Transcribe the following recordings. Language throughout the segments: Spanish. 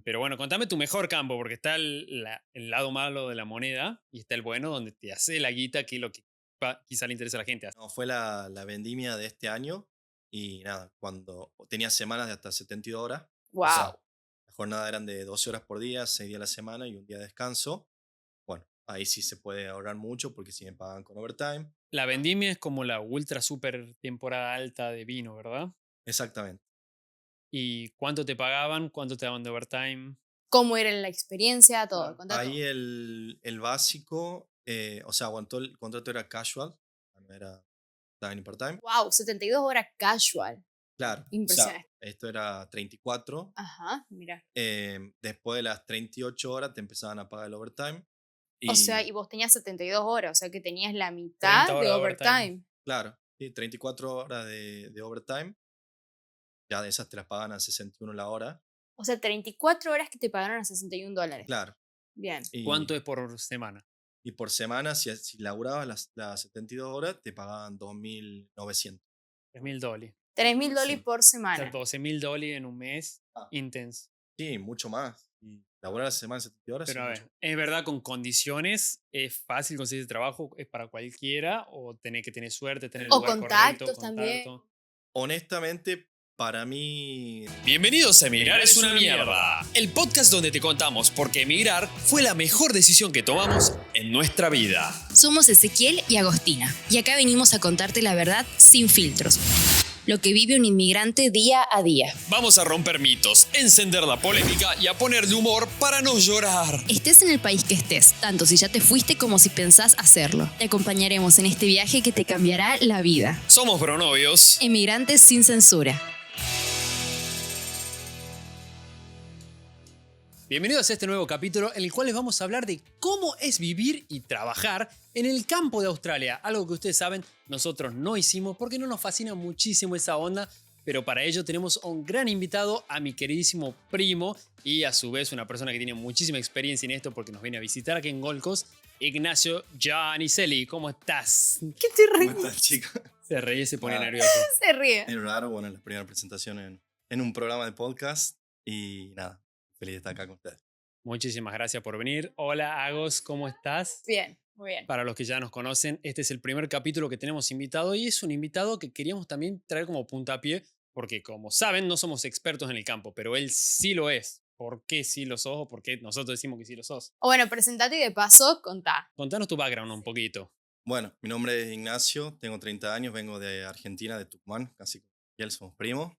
Pero bueno, contame tu mejor campo, porque está el lado malo de la moneda y está el bueno donde te hace la guita, que es lo que quizá le interesa a la gente. No, fue la vendimia de este año y nada, cuando tenía semanas de hasta 72 horas, o sea, Wow. la jornada eran de 12 horas por día, 6 días a la semana y un día de descanso. Bueno, ahí sí se puede ahorrar mucho porque sí me pagan con overtime. La vendimia es como la ultra super temporada alta de vino, ¿verdad? Exactamente. ¿Y cuánto te pagaban? ¿Cuánto te daban de overtime? ¿Cómo era la experiencia? Todo, Claro. contá Ahí todo. el básico, o sea, aguantó el contrato era casual, no era time ni part-time. Wow, 72 horas casual. Claro, o sea, Impresionante. esto era 34. Ajá, mira. Después de las 38 horas te empezaban a pagar el overtime. O sea, Y y vos tenías 72 horas, o sea que tenías la 30 mitad de horas de overtime. overtime. claro, sí, 34 horas de overtime. Ya de esas te las pagan a 61 la hora. O sea, 34 horas que te pagaron a $61. Claro. Bien. ¿Cuánto Y, es por semana? y por semana, si laburabas las 72 horas, te pagaban 2.900. $3.000. $3.000 Sí. por O sea, semana. $12.000 en un mes. Ah, Intenso. sí, mucho más. Y laburar la semana 72 horas, sí, Pero a mucho ver, más. ¿es verdad con condiciones? ¿Es fácil conseguir ese trabajo? ¿Es para cualquiera? ¿O tenés que tener suerte, tener el O lugar correcto, contactos también. contacto? Honestamente, para mí, Bienvenidos a Emigrar es una mierda. El podcast donde te contamos por qué emigrar fue la mejor decisión que tomamos en nuestra vida. Somos Ezequiel y Agostina, y acá venimos a contarte la verdad sin filtros. Lo que vive un inmigrante día a día. Vamos a romper mitos, encender la polémica y a ponerle humor para no llorar. Estés en el país que estés, tanto si ya te fuiste como si pensás hacerlo. Te acompañaremos en este viaje que te cambiará la vida. Somos pronovios. Emigrantes sin censura. Bienvenidos a este nuevo capítulo en el cual les vamos a hablar de cómo es vivir y trabajar en el campo de Australia. Algo que ustedes saben, nosotros no hicimos porque no nos fascina muchísimo esa onda, pero para ello tenemos a un gran invitado, a mi queridísimo primo y a su vez una persona que tiene muchísima experiencia en esto porque nos viene a visitar aquí en Gold Coast, Ignacio Giannicelli. ¿Cómo estás? ¿Qué te ¿cómo ríes? están, chicos? Se reía y se pone Nada, nervioso. Se ríe. es raro, bueno, la primera presentación en un programa de podcast. Y nada, feliz de estar acá con ustedes. Muchísimas gracias por venir. Hola Agos, ¿cómo estás? Bien, muy bien. Para los que ya nos conocen, este es el primer capítulo que tenemos invitado y es un invitado que queríamos también traer como puntapié, porque como saben, no somos expertos en el campo, pero él sí lo es. ¿Por qué sí lo sos o por qué nosotros decimos que sí lo sos? O bueno, presentate y de paso contá. Contanos tu background un poquito. Bueno, mi nombre es Ignacio, tengo 30 años, vengo de Argentina, de Tucumán, casi que él somos primos.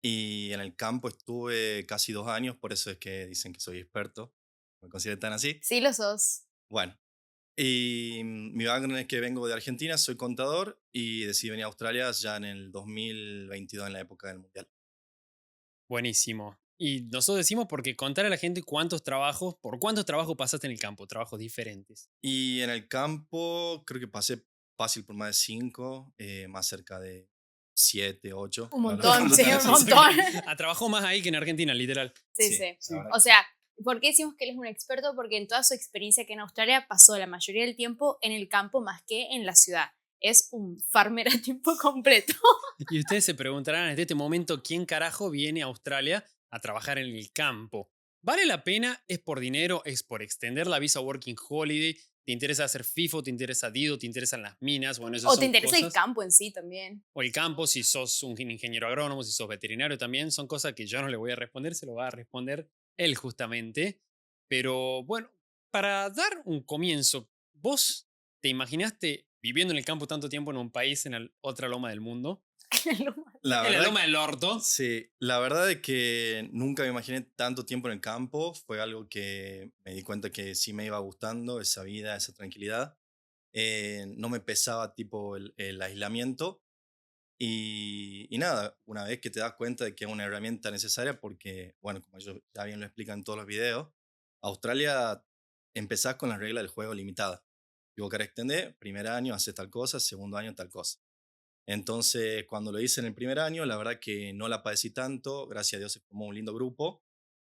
Y en el campo estuve casi 2 años, por eso es que dicen que soy experto, me considero tan así. Sí lo sos. Bueno, y mi background es que vengo de Argentina, soy contador y decidí venir a Australia ya en el 2022, en la época del Mundial. Buenísimo. Y nosotros decimos porque contar a la gente por cuántos trabajos pasaste en el campo, trabajos diferentes. Y en el campo creo que pasé fácil por más de 5, más cerca de 7, 8. Un No lo montón, recuerdo sí, tan un así. montón. Trabajó más ahí que en Argentina, literal. Sí, Sí, sí. la verdad O que sea, ¿por qué decimos que él es un experto? Porque en toda su experiencia que en Australia pasó la mayoría del tiempo en el campo más que en la ciudad. Es un farmer a tiempo completo. Y ustedes se preguntarán en este momento quién carajo viene a Australia a trabajar en el campo. ¿Vale la pena? ¿Es por dinero? ¿Es por extender la visa Working Holiday? ¿Te interesa hacer FIFO? ¿Te interesa DIDO? ¿Te interesan las minas? Bueno, esas O te son interesa el cosas. campo en sí también. O el campo, si sos un ingeniero agrónomo, si sos veterinario también, son cosas que yo no le voy a responder, se lo va a responder él justamente. Pero bueno, para dar un comienzo, ¿vos te imaginaste viviendo en el campo tanto tiempo en un país en la otra loma del mundo? La En la verdad, loma del orto. sí, la verdad es que nunca me imaginé tanto tiempo en el campo. Fue algo que me di cuenta que sí me iba gustando, esa vida, esa tranquilidad. No me pesaba tipo el aislamiento. Y nada, una vez que te das cuenta de que es una herramienta necesaria, porque, bueno, como ellos ya bien lo explican en todos los videos, Australia empezás con las reglas del juego limitadas. Si vos querés extender, primer año haces tal cosa, segundo año tal cosa. Entonces, cuando lo hice en el primer año, la verdad que no la padecí tanto, gracias a Dios se formó un lindo grupo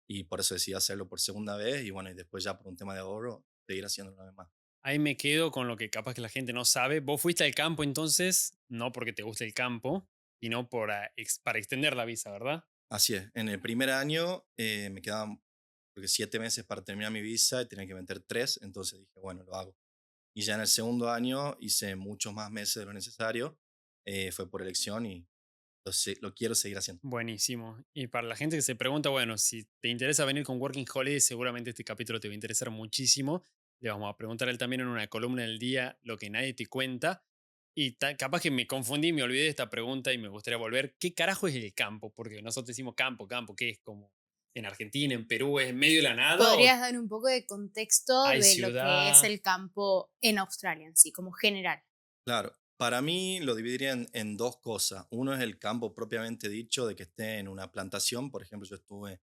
y por eso decidí hacerlo por segunda vez y bueno, y después ya por un tema de ahorro, seguir haciéndolo una vez más. Ahí me quedo con lo que capaz que la gente no sabe. Vos fuiste al campo entonces, no porque te guste el campo, sino para extender la visa, ¿verdad? Así es, en el primer año me quedaban porque 7 meses para terminar mi visa y tenía que meter 3, entonces dije, bueno, lo hago. Y ya en el segundo año hice muchos más meses de lo necesario, fue por elección y lo quiero seguir haciendo. Buenísimo. Y para la gente que se pregunta, bueno, si te interesa venir con Working Holiday, seguramente este capítulo te va a interesar muchísimo. Le vamos a preguntar a él también en una columna del día lo que nadie te cuenta. Y capaz que me confundí, me olvidé de esta pregunta y me gustaría volver. ¿Qué carajo es el campo? Porque nosotros decimos campo, campo, ¿qué es? Como en Argentina, en Perú, ¿es en medio de la nada o ¿Podrías dar un poco de contexto hay de lo que es ciudad? el campo en Australia en sí, como general? Claro, para mí lo dividiría en dos cosas. Uno es el campo propiamente dicho, de que esté en una plantación. Por ejemplo, yo estuve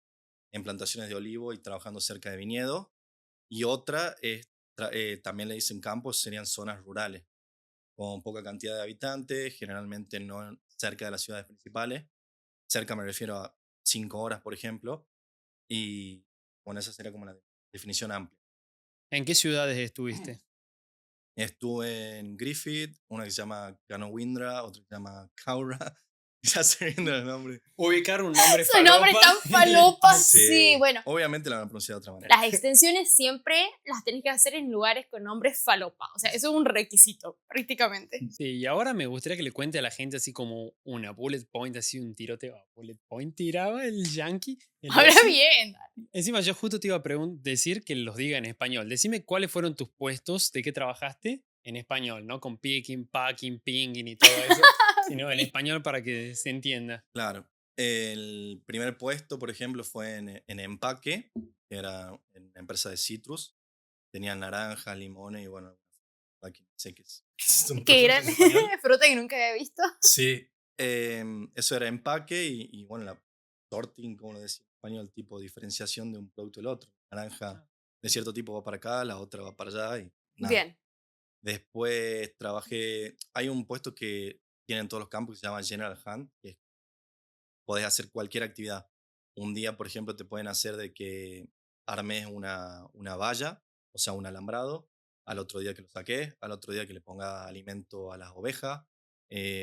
en plantaciones de olivo y trabajando cerca de viñedos. Y otra es, también le dicen campos, serían zonas rurales, con poca cantidad de habitantes, generalmente no cerca de las ciudades principales. Cerca me refiero a 5 horas, por ejemplo. Y bueno, esa sería como la definición amplia. ¿En qué ciudades estuviste? Estuve en Griffith, una que se llama Canowindra, otra que se llama Cowra. Ya se viendo el nombre. Ubicar un nombre Su nombre tan falopa, sí. Bueno, Obviamente la van a pronunciar de otra manera. las extensiones siempre las tenés que hacer en lugares con nombres falopa. O sea, eso es un requisito, prácticamente. Sí, y ahora me gustaría que le cuente a la gente así como una bullet point, así un tiroteo a bullet point tiraba el yankee. Habla bien. Encima yo justo te iba a decir que los diga en español. Decime cuáles fueron tus puestos, de qué trabajaste en español, ¿no? Con picking, packing, pinging y todo eso, sino en español para que se entienda. Claro. El primer puesto, por ejemplo, fue en empaque, que era en una empresa de citrus. Tenía naranja, limones y bueno, aquí sé que es un Que eran proceso en español. fruta que nunca había visto. Sí. Eso era empaque y bueno, la sorting, como lo decía en español, tipo diferenciación de un producto del otro. Naranja de cierto tipo va para acá, la otra va para allá y nada. Bien. Después trabajé, hay un puesto que tienen todos los campos que se llama General Hand, que podés hacer cualquier actividad. Un día, por ejemplo, te pueden hacer de que armes una valla, o sea, un alambrado, al otro día que lo saques, al otro día que le ponga alimento a las ovejas,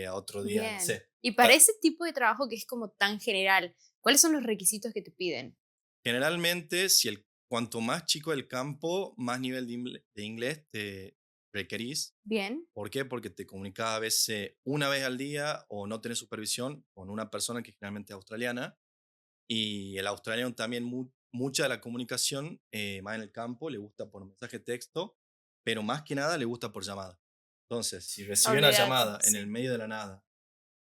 a otro día, no Bien. sé. Y para ese tipo de trabajo que es como tan general, ¿cuáles son los requisitos que te piden? Generalmente, cuanto más chico el campo, más nivel de inglés te requerís. Bien. ¿Por qué? Porque te comunicas a veces una vez al día o no tenés supervisión con una persona que generalmente es australiana. Y el australiano también, mucha de la comunicación, más en el campo, le gusta por mensaje de texto, pero más que nada le gusta por llamada. Entonces, si recibe una Olvídate, llamada en sí. el medio de la nada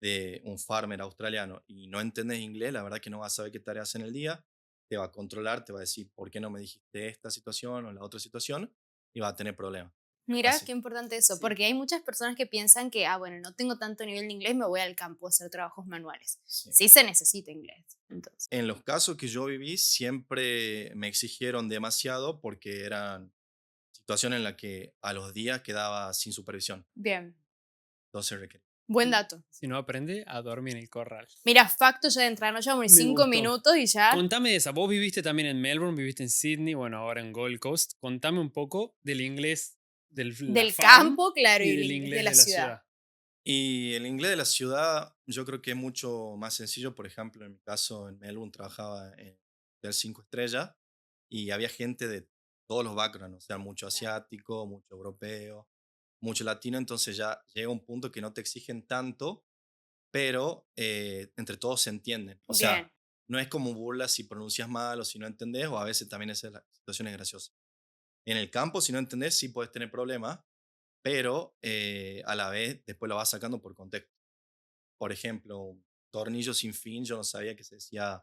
de un farmer australiano y no entendés inglés, la verdad que no vas a saber qué tareas en el día, te va a controlar, te va a decir por qué no me dijiste esta situación o la otra situación y va a tener problemas. Mira, Así. qué importante eso, Sí. porque hay muchas personas que piensan que, bueno, no tengo tanto nivel de inglés, me voy al campo a hacer trabajos manuales. Sí. Sí se necesita inglés, entonces. En los casos que yo viví, siempre me exigieron demasiado porque eran situaciones en las que a los días quedaba sin supervisión. Bien, Entonces requerí. buen dato. Si no aprende, a dormir en el corral. Mira, facto ya de entrar, no llevamos ni Me 5 gustó. minutos y ya. Contame de esa. Vos viviste también en Melbourne, viviste en Sydney, bueno, ahora en Gold Coast. Contame un poco del inglés la Del farm campo, claro, y y del el inglés de la ciudad. Y el inglés de la ciudad, yo creo que es mucho más sencillo. Por ejemplo, en mi caso, en Melbourne trabajaba en Hotel 5 estrellas y había gente de todos los backgrounds, o sea, mucho asiático, mucho europeo, mucho latino. Entonces ya llega un punto que no te exigen tanto, pero entre todos se entienden. O sea, Bien. no es como burla si pronuncias mal o si no entendés, o a veces también esa es la situación es graciosa. En el campo, si no entendés, sí puedes tener problemas, pero a la vez después lo vas sacando por contexto. Por ejemplo, un tornillo sin fin, yo no sabía que se decía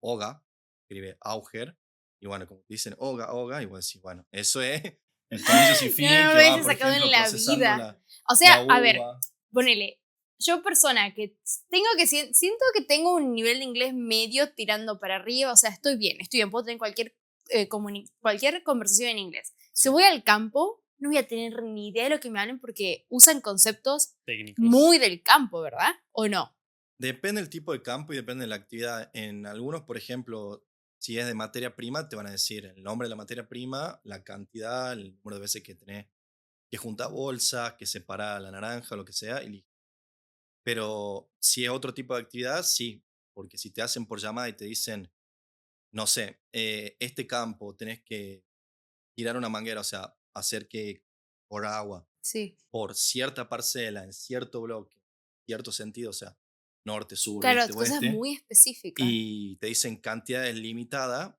OGA, escribe Auger, y bueno, como te dicen OGA, OGA, y vos decís, bueno, eso es el tornillo sin fin No que lo va, hubiese por sacado ejemplo, en la procesando vida. O la sea, a ver, uva. ponele, yo persona que siento que tengo un nivel de inglés medio tirando para arriba, o sea, estoy bien, puedo tener cualquier conversación en inglés. Si voy al campo, no voy a tener ni idea de lo que me hablen porque usan conceptos técnicos. muy del campo, ¿verdad? ¿O no? Depende del tipo de campo y depende de la actividad. En algunos, por ejemplo, si es de materia prima, te van a decir el nombre de la materia prima, la cantidad, el número de veces que tenés que juntar bolsas, que separa la naranja, lo que sea, y listo. Pero si es otro tipo de actividad, sí, porque si te hacen por llamada y te dicen, no sé, este campo tenés que tirar una manguera, o sea, hacer que por agua, Sí. por cierta parcela, en cierto bloque, cierto sentido, o sea, norte, sur, Claro, este, cosas oeste, muy específicas. y te dicen cantidades limitadas.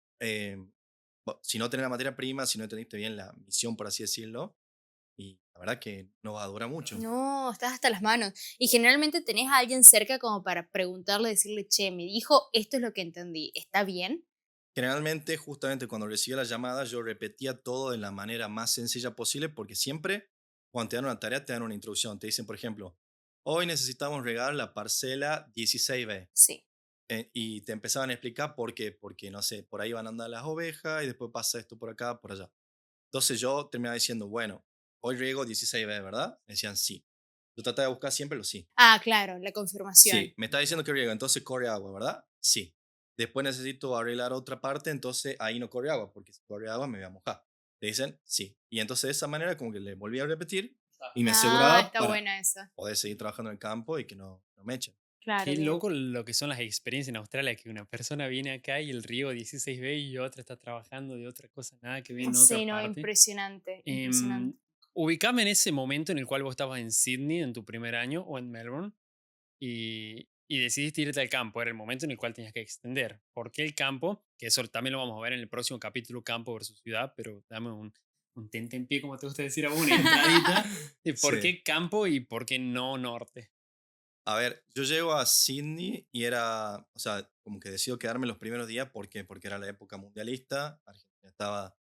Si no tenés la materia prima, si no entendiste bien la misión, por así decirlo, y la verdad que no va a durar mucho. No, estás hasta las manos. Y generalmente tenés a alguien cerca como para preguntarle, decirle, che, me dijo, esto es lo que entendí, ¿está bien? Generalmente, justamente cuando recibía la llamada, yo repetía todo de la manera más sencilla posible, porque siempre cuando te dan una tarea, te dan una introducción. Te dicen, por ejemplo, hoy necesitamos regar la parcela 16B. Sí. Y te empezaban a explicar por qué. Porque, no sé, por ahí van a andar las ovejas y después pasa esto por acá, por allá. Entonces yo terminaba diciendo, bueno, hoy riego 16B, ¿verdad? Me decían sí. Yo trataba de buscar siempre los sí. Ah, claro, la Sí, confirmación. me está diciendo que riego, entonces corre agua, ¿verdad? Sí. Después necesito arreglar otra parte, entonces ahí no corre agua, porque si corre agua me voy a mojar. Te dicen sí. Y entonces de esa manera como que le volví a repetir y me Ah, aseguraba está para buena esa. poder seguir trabajando en el campo y que no me echen. Claro, Qué bien. loco lo que son las experiencias en Australia, que una persona viene acá y el río 16B y otra está trabajando de otra cosa, nada que ver en otra Sí, no, parte. impresionante, Em, impresionante. ubicame en ese momento en el cual vos estabas en Sydney en tu primer año o en Melbourne y decidiste irte al campo. Era el momento en el cual tenías que extender. ¿Por qué el campo? Que eso también lo vamos a ver en el próximo capítulo, campo versus ciudad, pero dame un tentempié, como te gusta decir a vos, una entradita. De ¿por Sí. qué campo y por qué no norte? A ver, yo llego a Sydney y era, o sea, como que decido quedarme los primeros días porque era la época mundialista, Argentina estaba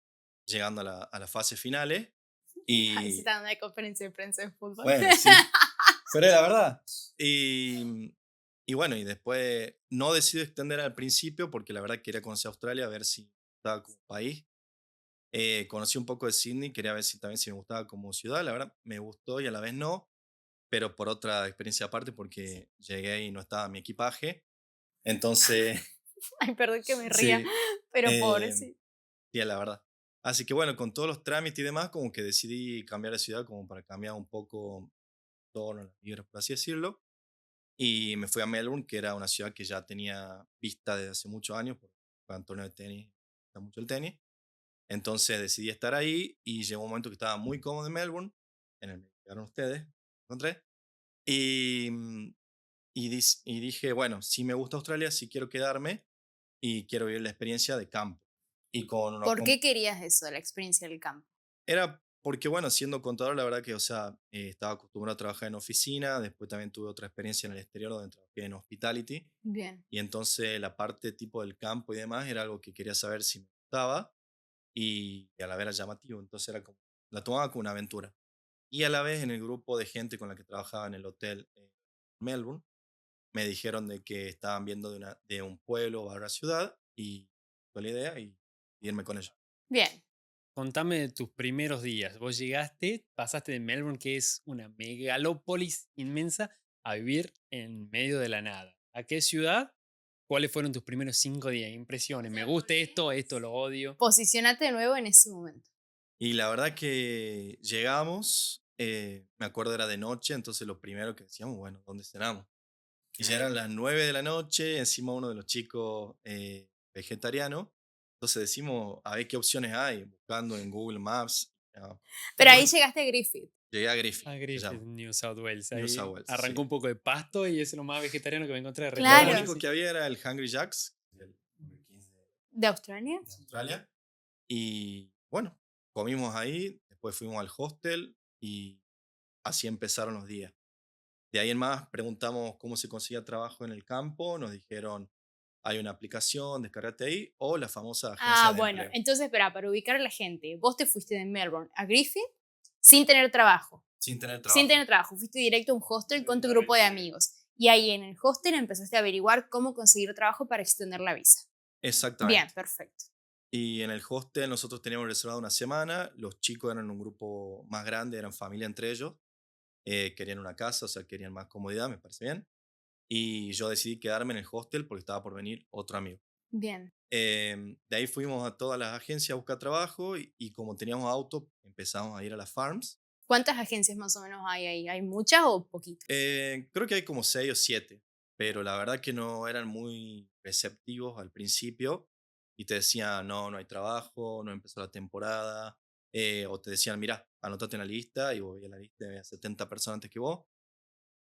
llegando a las fases finales Ay, sí, y está dando una conferencia de prensa de fútbol. bueno, sí, pero es la verdad. Y bueno, y después no decido extender al principio porque la verdad quería conocer Australia, a ver si estaba como país. Conocí un poco de Sydney, quería ver si también si me gustaba como ciudad. La verdad me gustó y a la vez no, pero por otra experiencia aparte porque llegué y no estaba mi equipaje. Entonces, Ay, perdón que me ría, sí, pero pobre, eh, sí. sí, es la verdad. Así que bueno, con todos los trámites y demás, como que decidí cambiar de ciudad como para cambiar un poco todo, las vibras, por así decirlo. Y me fui a Melbourne, que era una ciudad que ya tenía vista desde hace muchos años, por el torneo de tenis, me gusta mucho el tenis. Entonces decidí estar ahí y llegó un momento que estaba muy cómodo en Melbourne, en el que llegaron ustedes, me encontré. Y, y dije, bueno, si me gusta Australia, si quiero quedarme y quiero vivir la experiencia de campo. Y con unos, ¿Por qué querías eso, la experiencia del campo? era porque, bueno, siendo contador, la verdad que, o sea, estaba acostumbrado a trabajar en oficina, después también tuve otra experiencia en el exterior donde trabajé en hospitality. Bien. Y entonces la parte tipo del campo y demás era algo que quería saber si me gustaba y a la vez era llamativo. Entonces era como, la tomaba como una aventura. Y a la vez en el grupo de gente con la que trabajaba en el hotel Melbourne, me dijeron de que estaban viendo de un pueblo a la ciudad y fue la idea y irme con ellos. Bien. Contame de tus primeros días. Vos llegaste, pasaste de Melbourne, que es una megalópolis inmensa, a vivir en medio de la nada. ¿A qué ciudad? ¿Cuáles fueron tus primeros 5 días? Impresiones. Me gusta esto, esto lo odio. Posicionate de nuevo en ese momento. Y la verdad que llegamos, me acuerdo era de noche, entonces lo primero que decíamos, bueno, ¿dónde cenamos? Y ya eran las 9 de la noche, encima uno de los chicos vegetariano, entonces decimos, a ver qué opciones hay, buscando en Google Maps. Pero ahí Bueno, llegaste a Griffith. llegué a Griffith, A se Griffith, llama, New South Wales. New Ahí South Wales, arrancó sí. un poco de pasto y es lo más vegetariano que me encontré de Lo Claro. restaurantes. único Sí. que había era el Hungry Jack's, el Burger King ¿De Australia? de Australia. Y bueno, comimos ahí, después fuimos al hostel y así empezaron los días. De ahí en más preguntamos cómo se conseguía trabajo en el campo, nos dijeron hay una aplicación, descárgate ahí, o la famosa agencia Ah, de bueno, empleo. entonces, espera, para ubicar a la gente, vos te fuiste de Melbourne a Griffith sin tener trabajo. Sin tener Sin trabajo. tener trabajo, fuiste directo a un hostel con tu grupo de amigos. Y ahí en el hostel empezaste a averiguar cómo conseguir trabajo para extender la visa. Bien, Exactamente. perfecto. Y en el hostel nosotros teníamos reservado una semana, los chicos eran un grupo más grande, eran familia entre ellos, querían una casa, o sea, querían más comodidad, me parece bien. Y yo decidí quedarme en el hostel porque estaba por venir otro amigo. Bien. De ahí fuimos a todas las agencias a buscar trabajo y como teníamos auto, empezamos a ir a las farms. ¿Cuántas agencias más o menos hay ahí? ¿Hay muchas o poquitas? Creo que hay como 6 o 7, pero la verdad que no eran muy receptivos al principio y te decían, no, no hay trabajo, no empezó la temporada, o te decían, mira, anotate en la lista y voy a la lista y había 70 personas antes que vos.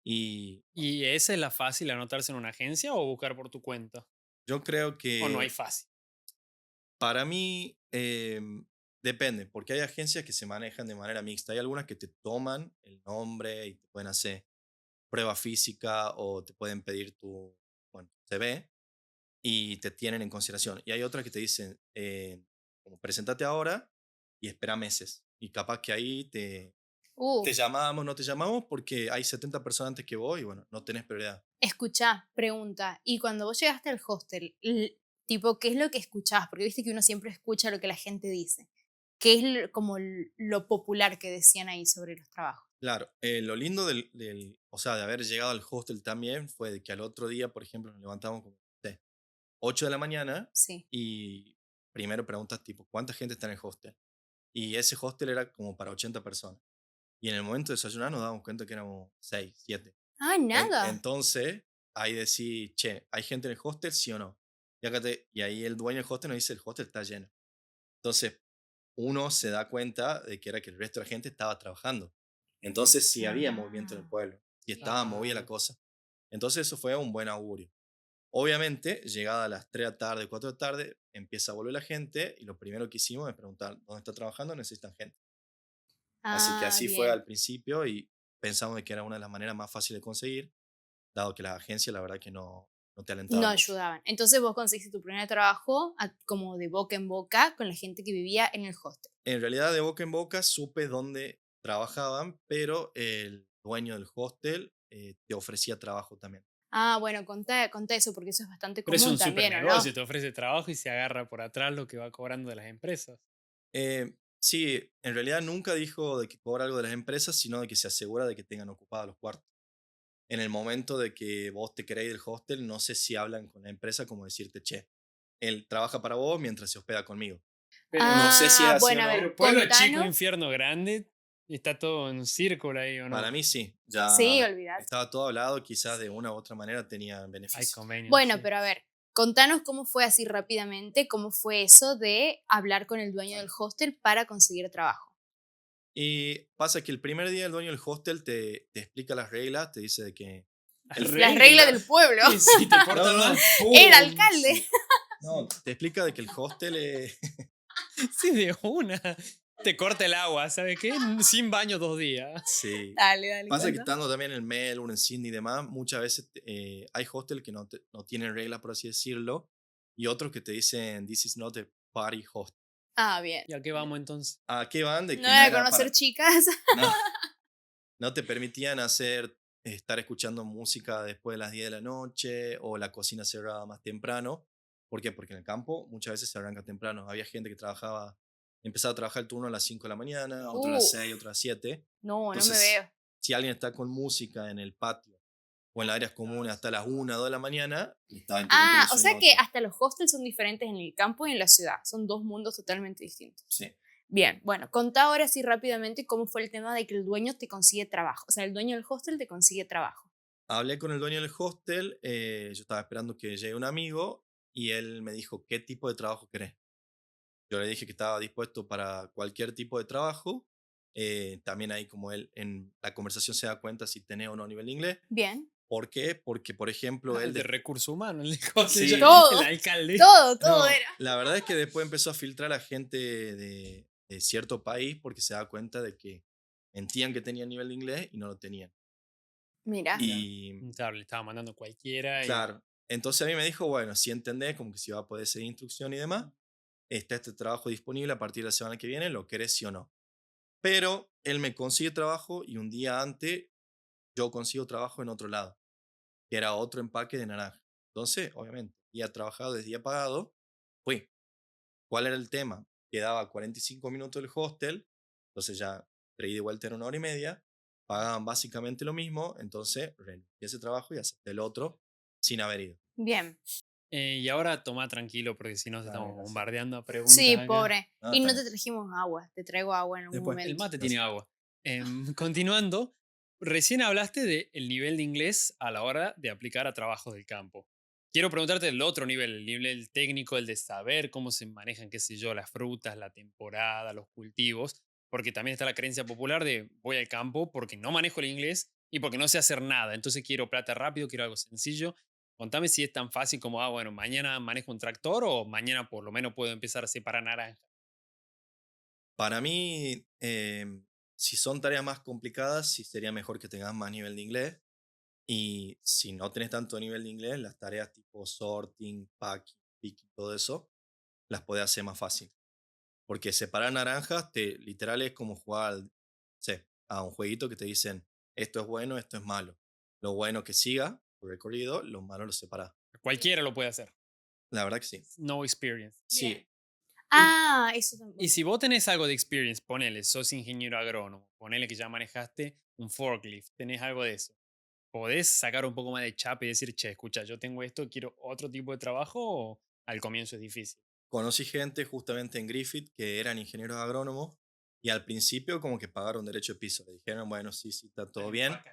Y ¿Y esa es la fácil, anotarse en una agencia o buscar por tu cuenta? yo creo ¿O no hay que fácil? para mí depende, porque hay agencias que se manejan de manera mixta. Hay algunas que te toman el nombre y te pueden hacer prueba física o te pueden pedir tu, bueno, CV y te tienen en consideración. Y hay otras que te dicen, como presentate ahora y espera meses. Y capaz que ahí te llamamos, no te llamamos porque hay 70 personas antes que vos y bueno, no tenés prioridad. Escuchá, pregunta, y cuando vos llegaste al hostel, tipo, ¿qué es lo que escuchás? Porque viste que uno siempre escucha lo que la gente dice. ¿Qué es como lo popular que decían ahí sobre los trabajos? Claro, lo lindo o sea, de haber llegado al hostel también fue de que al otro día, por ejemplo, nos levantamos como, no sé, 8 de la mañana Sí. y primero preguntas tipo, ¿cuánta gente está en el hostel? Y ese hostel era como para 80 personas. Y en el momento de desayunar nos damos cuenta que éramos 6, 7. Ah, nada. Entonces, ahí decís, che, ¿hay gente en el hostel, sí o no? Y ahí el dueño del hostel nos dice, el hostel está lleno. Entonces, uno se da cuenta de que era que el resto de la gente estaba trabajando. Entonces, sí había movimiento en el Ah, pueblo y estaba movida la Claro. cosa. Entonces, eso fue un buen augurio. Obviamente, llegada a las 3 de la tarde, 4 de la tarde, empieza a volver la gente y lo primero que hicimos es preguntar, ¿dónde está trabajando? Necesitan gente. Así que así fue bien. al principio y pensamos de que era una de las maneras más fáciles de conseguir, dado que las agencias la verdad que no te No alentaban mucho. ayudaban. Entonces vos conseguiste tu primer trabajo como de boca en boca con la gente que vivía en el hostel. En realidad, de boca en boca supe dónde trabajaban, pero el dueño del hostel te ofrecía trabajo también. Ah, bueno, contá eso porque eso es bastante Pero es común un super también, ¿o no? negocio, te ofrece trabajo y se agarra por atrás lo que va cobrando de las empresas. Sí, en realidad nunca dijo de que cobra algo de las empresas, sino de que se asegura de que tengan ocupados los cuartos. En el momento de que vos te queréis del hostel, no sé si hablan con la empresa como decirte, che, él trabaja para vos mientras se hospeda conmigo. Pero, No sé si es Ah, así o bueno, a ver, no. pero pueblo chico, contanos. infierno grande, está todo en un círculo ahí, ¿o Para no? mí sí, Sí, ya olvidate. estaba todo hablado, quizás de una u otra manera tenían Hay beneficios. convenios, Bueno, sí. pero a ver, contanos cómo fue así rápidamente, cómo fue eso de hablar con el dueño del hostel para conseguir trabajo. Y pasa que el primer día el dueño del hostel te explica las reglas, te dice de que... Las reglas Regla. del pueblo. Y si te No, portas mal, no, El ¡pum! alcalde. no, te explica de que el hostel Sí, de una. Te corta el agua, ¿sabes qué? Sin baño 2 días. sí. Dale, Pasa que cuenta. estando también en Melbourne, en Sydney y demás, muchas veces hay hostels que no tienen reglas, por así decirlo, y otros que te dicen, this is not a party hostel. Ah, bien. ¿Y a qué vamos entonces? ¿A qué van? De No que no era era conocer para... chicas. No, no te permitían estar escuchando música después de las 10 de la noche o la cocina cerrada más temprano. ¿Por qué? Porque en el campo muchas veces se arranca temprano. Había gente que empezaba a trabajar el turno a las 5 de la mañana, otro a las 6, otro a las 7. No, no me Entonces, veo. si alguien está con música en el patio o en las áreas comunes hasta las 1 o 2 de la mañana, le estaba interrumpiendo Ah, el o sueño sea a que otro. hasta los hostels son diferentes en el campo y en la ciudad. Son dos mundos totalmente distintos. Sí. Bien, bueno, contá ahora sí rápidamente cómo fue el tema de que el dueño te consigue trabajo. O sea, el dueño del hostel te consigue trabajo. Hablé con el dueño del hostel, yo estaba esperando que llegue un amigo y él me dijo, ¿qué tipo de trabajo querés? Yo le dije que estaba dispuesto para cualquier tipo de trabajo. También ahí como él en la conversación se da cuenta si tenés o no nivel de inglés. Bien. ¿Por qué? Porque, por ejemplo, Ah, él... el de des- recursos humanos, el de cosas, Sí. el Todo, alcalde. todo No, era. la verdad es que después empezó a filtrar a gente de cierto país porque se da cuenta de que mentían que tenían nivel de inglés y no lo tenían. Mira. Y Claro, le estaba mandando cualquiera. claro, entonces a mí me dijo, bueno, si entendés como que si va a poder seguir instrucción y demás, está este trabajo disponible a partir de la semana que viene, lo querés sí o no. Pero él me consigue trabajo y un día antes yo consigo trabajo en otro lado, que era otro empaque de naranja. Entonces, obviamente, día trabajado es día pagado, fui. ¿Cuál era el tema? Quedaba 45 minutos del hostel, entonces ya traí de vuelta en 1 hora y media, pagaban básicamente lo mismo, entonces renuncié a ese trabajo y acepté el otro sin haber ido. Bien. Y ahora toma tranquilo, porque si no, te Dale, estamos gracias. bombardeando a preguntas Sí, acá. pobre. No, Y está no bien. te trajimos agua. Te traigo agua en algún Después. El momento. mate tiene Gracias. agua. Continuando, recién hablaste del nivel de inglés a la hora de aplicar a trabajos del campo. quiero preguntarte el otro nivel, el nivel técnico, el de saber cómo se manejan, qué sé yo, las frutas, la temporada, los cultivos, porque también está la creencia popular de voy al campo porque no manejo el inglés y porque no sé hacer nada, entonces quiero plata rápido, quiero algo sencillo. Contame si es tan fácil como, bueno, mañana manejo un tractor o mañana por lo menos puedo empezar a separar naranjas. Para mí, si son tareas más complicadas, sí sería mejor que tengas más nivel de inglés. Y si no tenés tanto nivel de inglés, las tareas tipo sorting, packing, picking, todo eso, las podés hacer más fácil. Porque separar naranjas, literal es como jugar sé, a un jueguito que te dicen, esto es bueno, esto es malo. Lo bueno que siga tu recorrido, lo malo lo separás. Cualquiera lo puede hacer. La verdad que sí. No experience. Sí, Ah, eso Y también. si vos tenés algo de experience, ponele, sos ingeniero agrónomo, ponele que ya manejaste un forklift, tenés algo de eso. ¿Podés sacar un poco más de chapa y decir, che, escucha, yo tengo esto, quiero otro tipo de trabajo o al comienzo es difícil? conocí gente justamente en Griffith que eran ingenieros agrónomos y al principio como que pagaron derecho de piso. Le dijeron, bueno, sí, sí, está todo bien. Sí,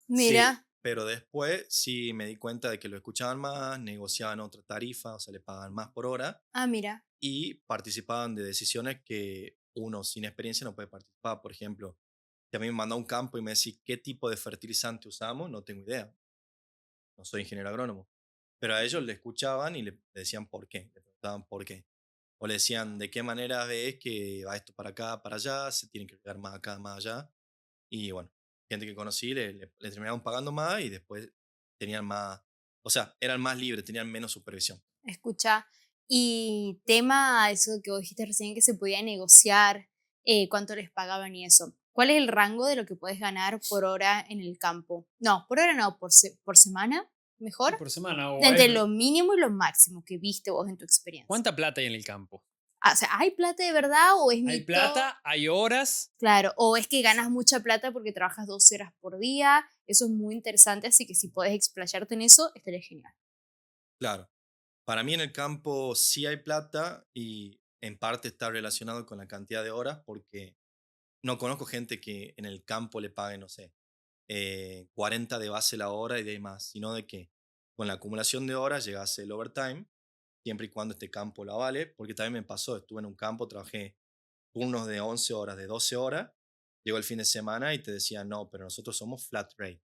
Mira, pero después sí me di cuenta de que lo escuchaban más, negociaban otra tarifa, o sea, le pagaban más por hora mira. y participaban de decisiones que uno sin experiencia no puede participar. Por ejemplo, si a mí me manda a un campo y me decís qué tipo de fertilizante usamos, no tengo idea, no soy ingeniero agrónomo. Pero a ellos le escuchaban y le decían por qué, le preguntaban por qué. O le decían de qué manera ves que va esto para acá, para allá, se tiene que pegar más acá, más allá. Y bueno, gente que conocí le terminaban pagando más y después tenían más, o sea, eran más libres, tenían menos supervisión. Escucha, y tema eso que vos dijiste recién que se podía negociar cuánto les pagaban y eso. ¿Cuál es el rango de lo que puedes ganar por hora en el campo? No, por hora no, por semana, Sí, mejor. por semana. Entre lo mínimo y lo máximo que viste vos en tu experiencia. ¿Cuánta plata hay en el campo? Ah, o sea, ¿hay plata de verdad o es Hay mito? plata, hay horas. Claro, o es que ganas mucha plata porque trabajas 12 horas por día. Eso es muy interesante, así que si puedes explayarte en eso, estaría genial. Claro, para mí en el campo sí hay plata y en parte está relacionado con la cantidad de horas porque no conozco gente que en el campo le pague, no sé, 40 de base la hora y de ahí más, sino de que con la acumulación de horas llegas el overtime, siempre y cuando este campo la vale, porque también me pasó, estuve en un campo, trabajé turnos de 11 horas, de 12 horas, llegó el fin de semana y te decían, no, pero nosotros somos flat rate,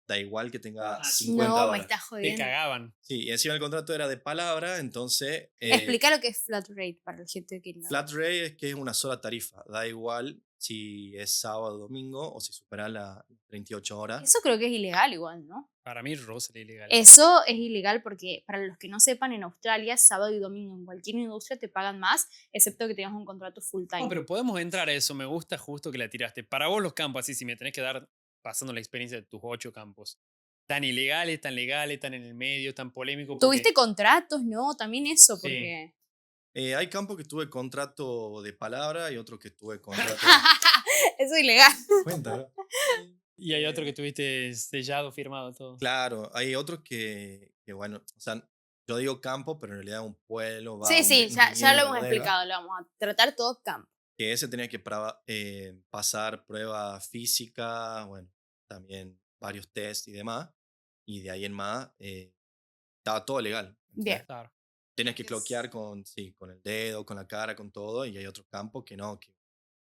da igual que tenga Ah, 50 No, me horas. estás te jodiendo. cagaban. Sí, y encima el contrato era de palabra, entonces Explica lo que es flat rate para la gente que no. flat rate es que es una sola tarifa, da igual si es sábado o domingo o si supera las 38 horas. Eso creo que es ilegal igual, ¿no? Para mí, rosa era ilegal. Eso es ilegal porque, para los que no sepan, en Australia, sábado y domingo en cualquier industria te pagan más, excepto que tengas un contrato full time. No, pero podemos entrar a eso. Me gusta justo que la tiraste. Para vos los campos, así, si me tenés que dar pasando la experiencia de tus 8 campos. Tan ilegales, tan legales, tan en el medio, tan polémico. ¿Tuviste contratos? No, también eso, Sí. porque... Hay campos que tuve contrato de palabra y otros que tuve contrato. Eso es ilegal. Cuenta, ¿no? Y hay otro que tuviste sellado, firmado, todo. Claro, hay otros que, bueno, o sea, yo digo campo, pero en realidad es un pueblo, va, Sí, sí, ya lo viñedo, hemos bodega, explicado, lo vamos a tratar todo campo. que ese tenía que pasar pruebas físicas, bueno, también varios test y demás, y de ahí en más estaba todo legal. Bien. ¿entendés? Claro. Tienes que cloquear con, sí, con el dedo, con la cara, con todo, y hay otros campos que no, que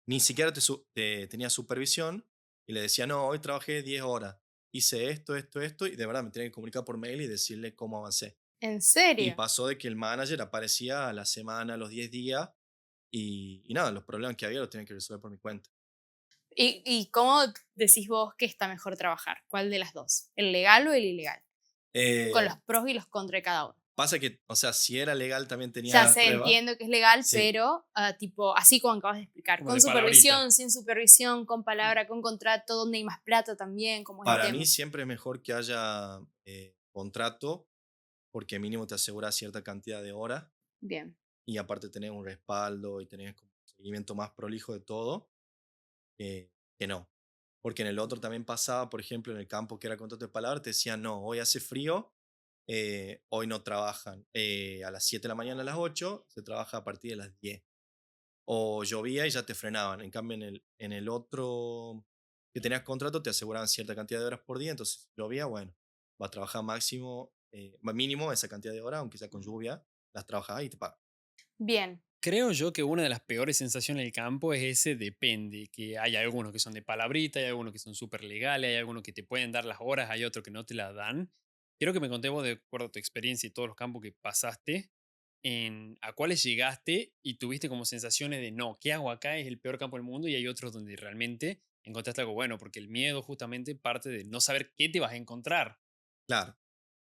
ni siquiera tenía supervisión y le decía, no, hoy trabajé 10 horas, hice esto, esto, esto, y de verdad me tenía que comunicar por mail y decirle cómo avancé. ¿En Y serio? pasó de que el manager aparecía a la semana, a los 10 días, y nada, los problemas que había los tenía que resolver por mi cuenta. ¿Y cómo decís vos que está mejor trabajar? ¿Cuál de las dos? ¿El legal o el ilegal? Con Eh, los pros y los contras de cada uno. Pasa que, o sea, si era legal también tenía Ya sé, prueba. entiendo que es legal, Sí. pero tipo, así como acabas de explicar, Como con de supervisión, sin supervisión, con palabra, con contrato, donde hay más plata también, como es el Para tema. mí siempre es mejor que haya contrato, porque mínimo te asegura cierta cantidad de horas Bien, y aparte tenés un respaldo y tenés como un seguimiento más prolijo de todo que no. Porque en el otro también pasaba, por ejemplo, en el campo que era contrato de palabra, te decían, no, hoy hace frío, hoy no trabajan a las 7 de la mañana a las 8, se trabaja a partir de las 10. O llovía y ya te frenaban. En cambio, en el otro que tenías contrato, te aseguraban cierta cantidad de horas por día, entonces si llovía, bueno, vas a trabajar máximo mínimo esa cantidad de horas, aunque sea con lluvia, las trabajás y te pagan. Bien. Creo yo que una de las peores sensaciones del campo es ese depende, que hay algunos que son de palabrita, hay algunos que son súper legales, hay algunos que te pueden dar las horas, hay otros que no te las dan. Quiero que me contés vos, de acuerdo a tu experiencia y todos los campos que pasaste, a cuáles llegaste y tuviste como sensaciones de no, ¿qué hago acá? Es el peor campo del mundo, y hay otros donde realmente encontraste algo bueno, porque el miedo justamente parte de no saber qué te vas a encontrar. Claro.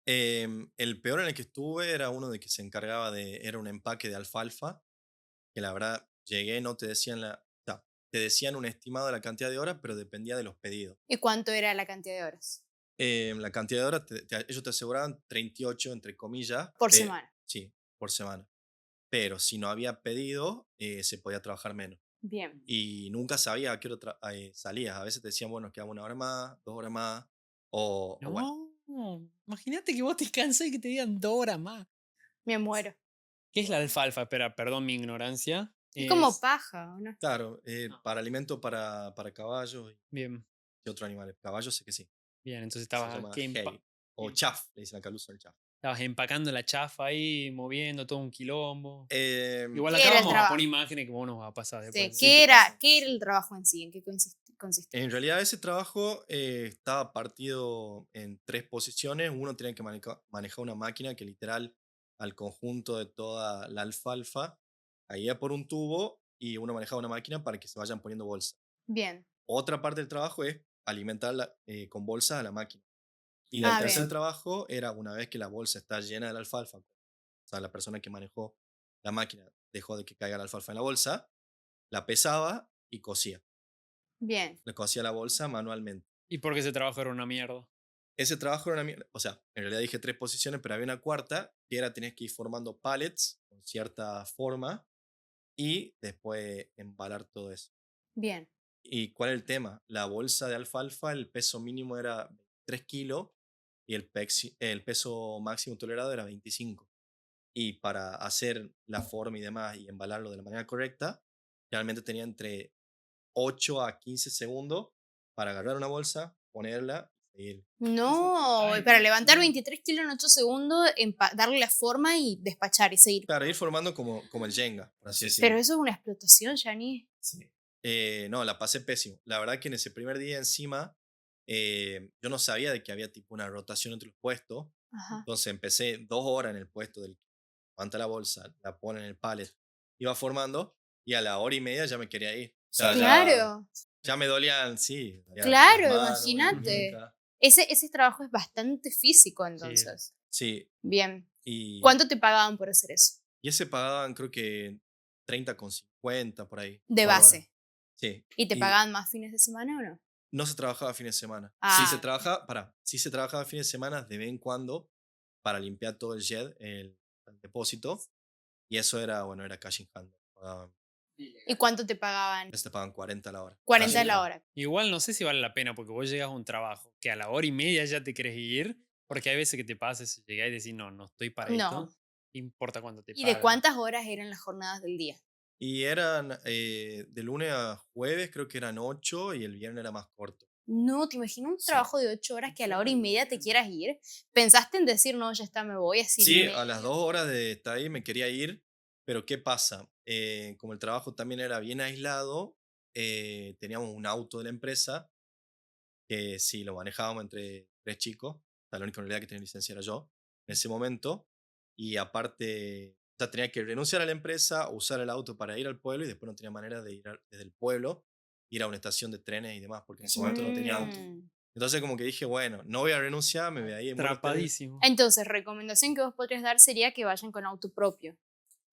El peor en el que estuve era uno de que se encargaba era un empaque de alfalfa, que la verdad llegué, no te decían o sea, te decían un estimado de la cantidad de horas, pero dependía de los pedidos. ¿Y cuánto era la cantidad de horas? La cantidad de horas, ellos te aseguraban 38 entre comillas. Por semana. Sí, por semana. Pero si no había pedido, se podía trabajar menos. Bien. Y nunca sabía a qué hora salías. A veces te decían, bueno, quedaba 1 hora más, 2 horas más, o bueno. No, imagínate que vos te cansás y que te digan 2 horas más. Me muero. ¿Qué es la alfalfa? Espera, perdón mi ignorancia. Es como paja, ¿o no? Claro, para alimento para caballos Bien, y otros animales. Caballos sé que sí. bien, entonces Se llama hay. O bien, chaff, le dicen acá al uso del chaff. estabas empacando la chafa ahí, moviendo todo un quilombo. Em, Igual ¿Qué acá era el vamos a trabajo? poner imágenes que vos nos vas a pasar Sí. después. ¿Qué era el trabajo en sí? ¿En qué consistía? En realidad ese trabajo estaba partido en 3 posiciones. Uno tenía que manejar una máquina que literal al conjunto de toda la alfalfa caía por un tubo y uno manejaba una máquina para que se vayan poniendo bolsas. Bien. Otra parte del trabajo es alimentar con bolsas a la máquina. Y el Ah, tercer bien. trabajo era una vez que la bolsa está llena de la alfalfa, o sea, la persona que manejó la máquina dejó de que caiga la alfalfa en la bolsa, la pesaba y cosía. Bien. Le cosía la bolsa manualmente. ¿Y por qué ese trabajo era una mierda? Ese trabajo era una mierda. O sea, en realidad dije 3 posiciones, pero había una cuarta, que era tenías que ir formando pallets con cierta forma y después embalar todo eso. Bien. ¿Y cuál es el tema? La bolsa de alfalfa, el peso mínimo era 3 kilos y el peso máximo tolerado era 25. Y para hacer la forma y demás y embalarlo de la manera correcta, realmente tenía entre 8 a 15 segundos para agarrar una bolsa, ponerla y seguir. No, Ay, para Dios levantar mío. 23 kilos en 8 segundos, darle la forma y despachar y seguir. Claro, ir formando como el Jenga, por así Pero decirlo. eso es una explotación, Yani. Sí. No, la pasé pésimo. La verdad que en ese primer día encima, yo no sabía de que había tipo una rotación entre los puestos. Ajá. Entonces empecé 2 horas en el puesto del que levanta la bolsa, la pone en el pallet, iba formando y a la hora y media ya me quería ir. O sea, Claro, ya me dolían, sí, me dolían las claro, manos, me dolía la imagínate. muñeca. Ese trabajo es bastante físico, Sí. entonces. Sí, Bien. y, ¿Cuánto te pagaban por hacer eso? y ese pagaban creo que 30,50 por ahí. De por hora. base. Sí. ¿Y te Y pagaban más fines de semana o no? no se trabajaba fines de semana. Ah, Sí se trabajaba fines de semana de vez en cuando para limpiar todo el jet, el depósito. Y eso era, bueno, era cash in hand. ¿y cuánto te pagaban? Te pagan 40 a la hora. 40 Cash a in la hand. hora. Igual no sé si vale la pena, porque vos llegas a un trabajo que a la hora y media ya te querés ir, porque hay veces que te pasa eso, llegás y decís, no, no estoy para esto, No. no importa cuánto te ¿Y de pagan. cuántas horas eran las jornadas del día? Y eran de lunes a jueves, creo que eran 8 y el viernes era más corto. No, te imagino un Sí. trabajo de 8 horas que a la hora y media te quieras ir. ¿Pensaste en decir, no, ya está, me voy así? Sí, a las 2 horas de estar ahí me quería ir, pero ¿qué pasa? Como el trabajo también era bien aislado, teníamos un auto de la empresa que sí, lo manejábamos entre 3 chicos, o sea, la única realidad que tenía licencia era yo en ese momento, y aparte, o sea, tenía que renunciar a la empresa, usar el auto para ir al pueblo y después no tenía manera de ir desde el pueblo, ir a una estación de trenes y demás, porque en ese momento no tenía auto. Mm. Entonces como que dije, bueno, no voy a renunciar, me voy a ir en buen hotel. Atrapadísimo. Entonces, recomendación que vos podrías dar sería que vayan con auto propio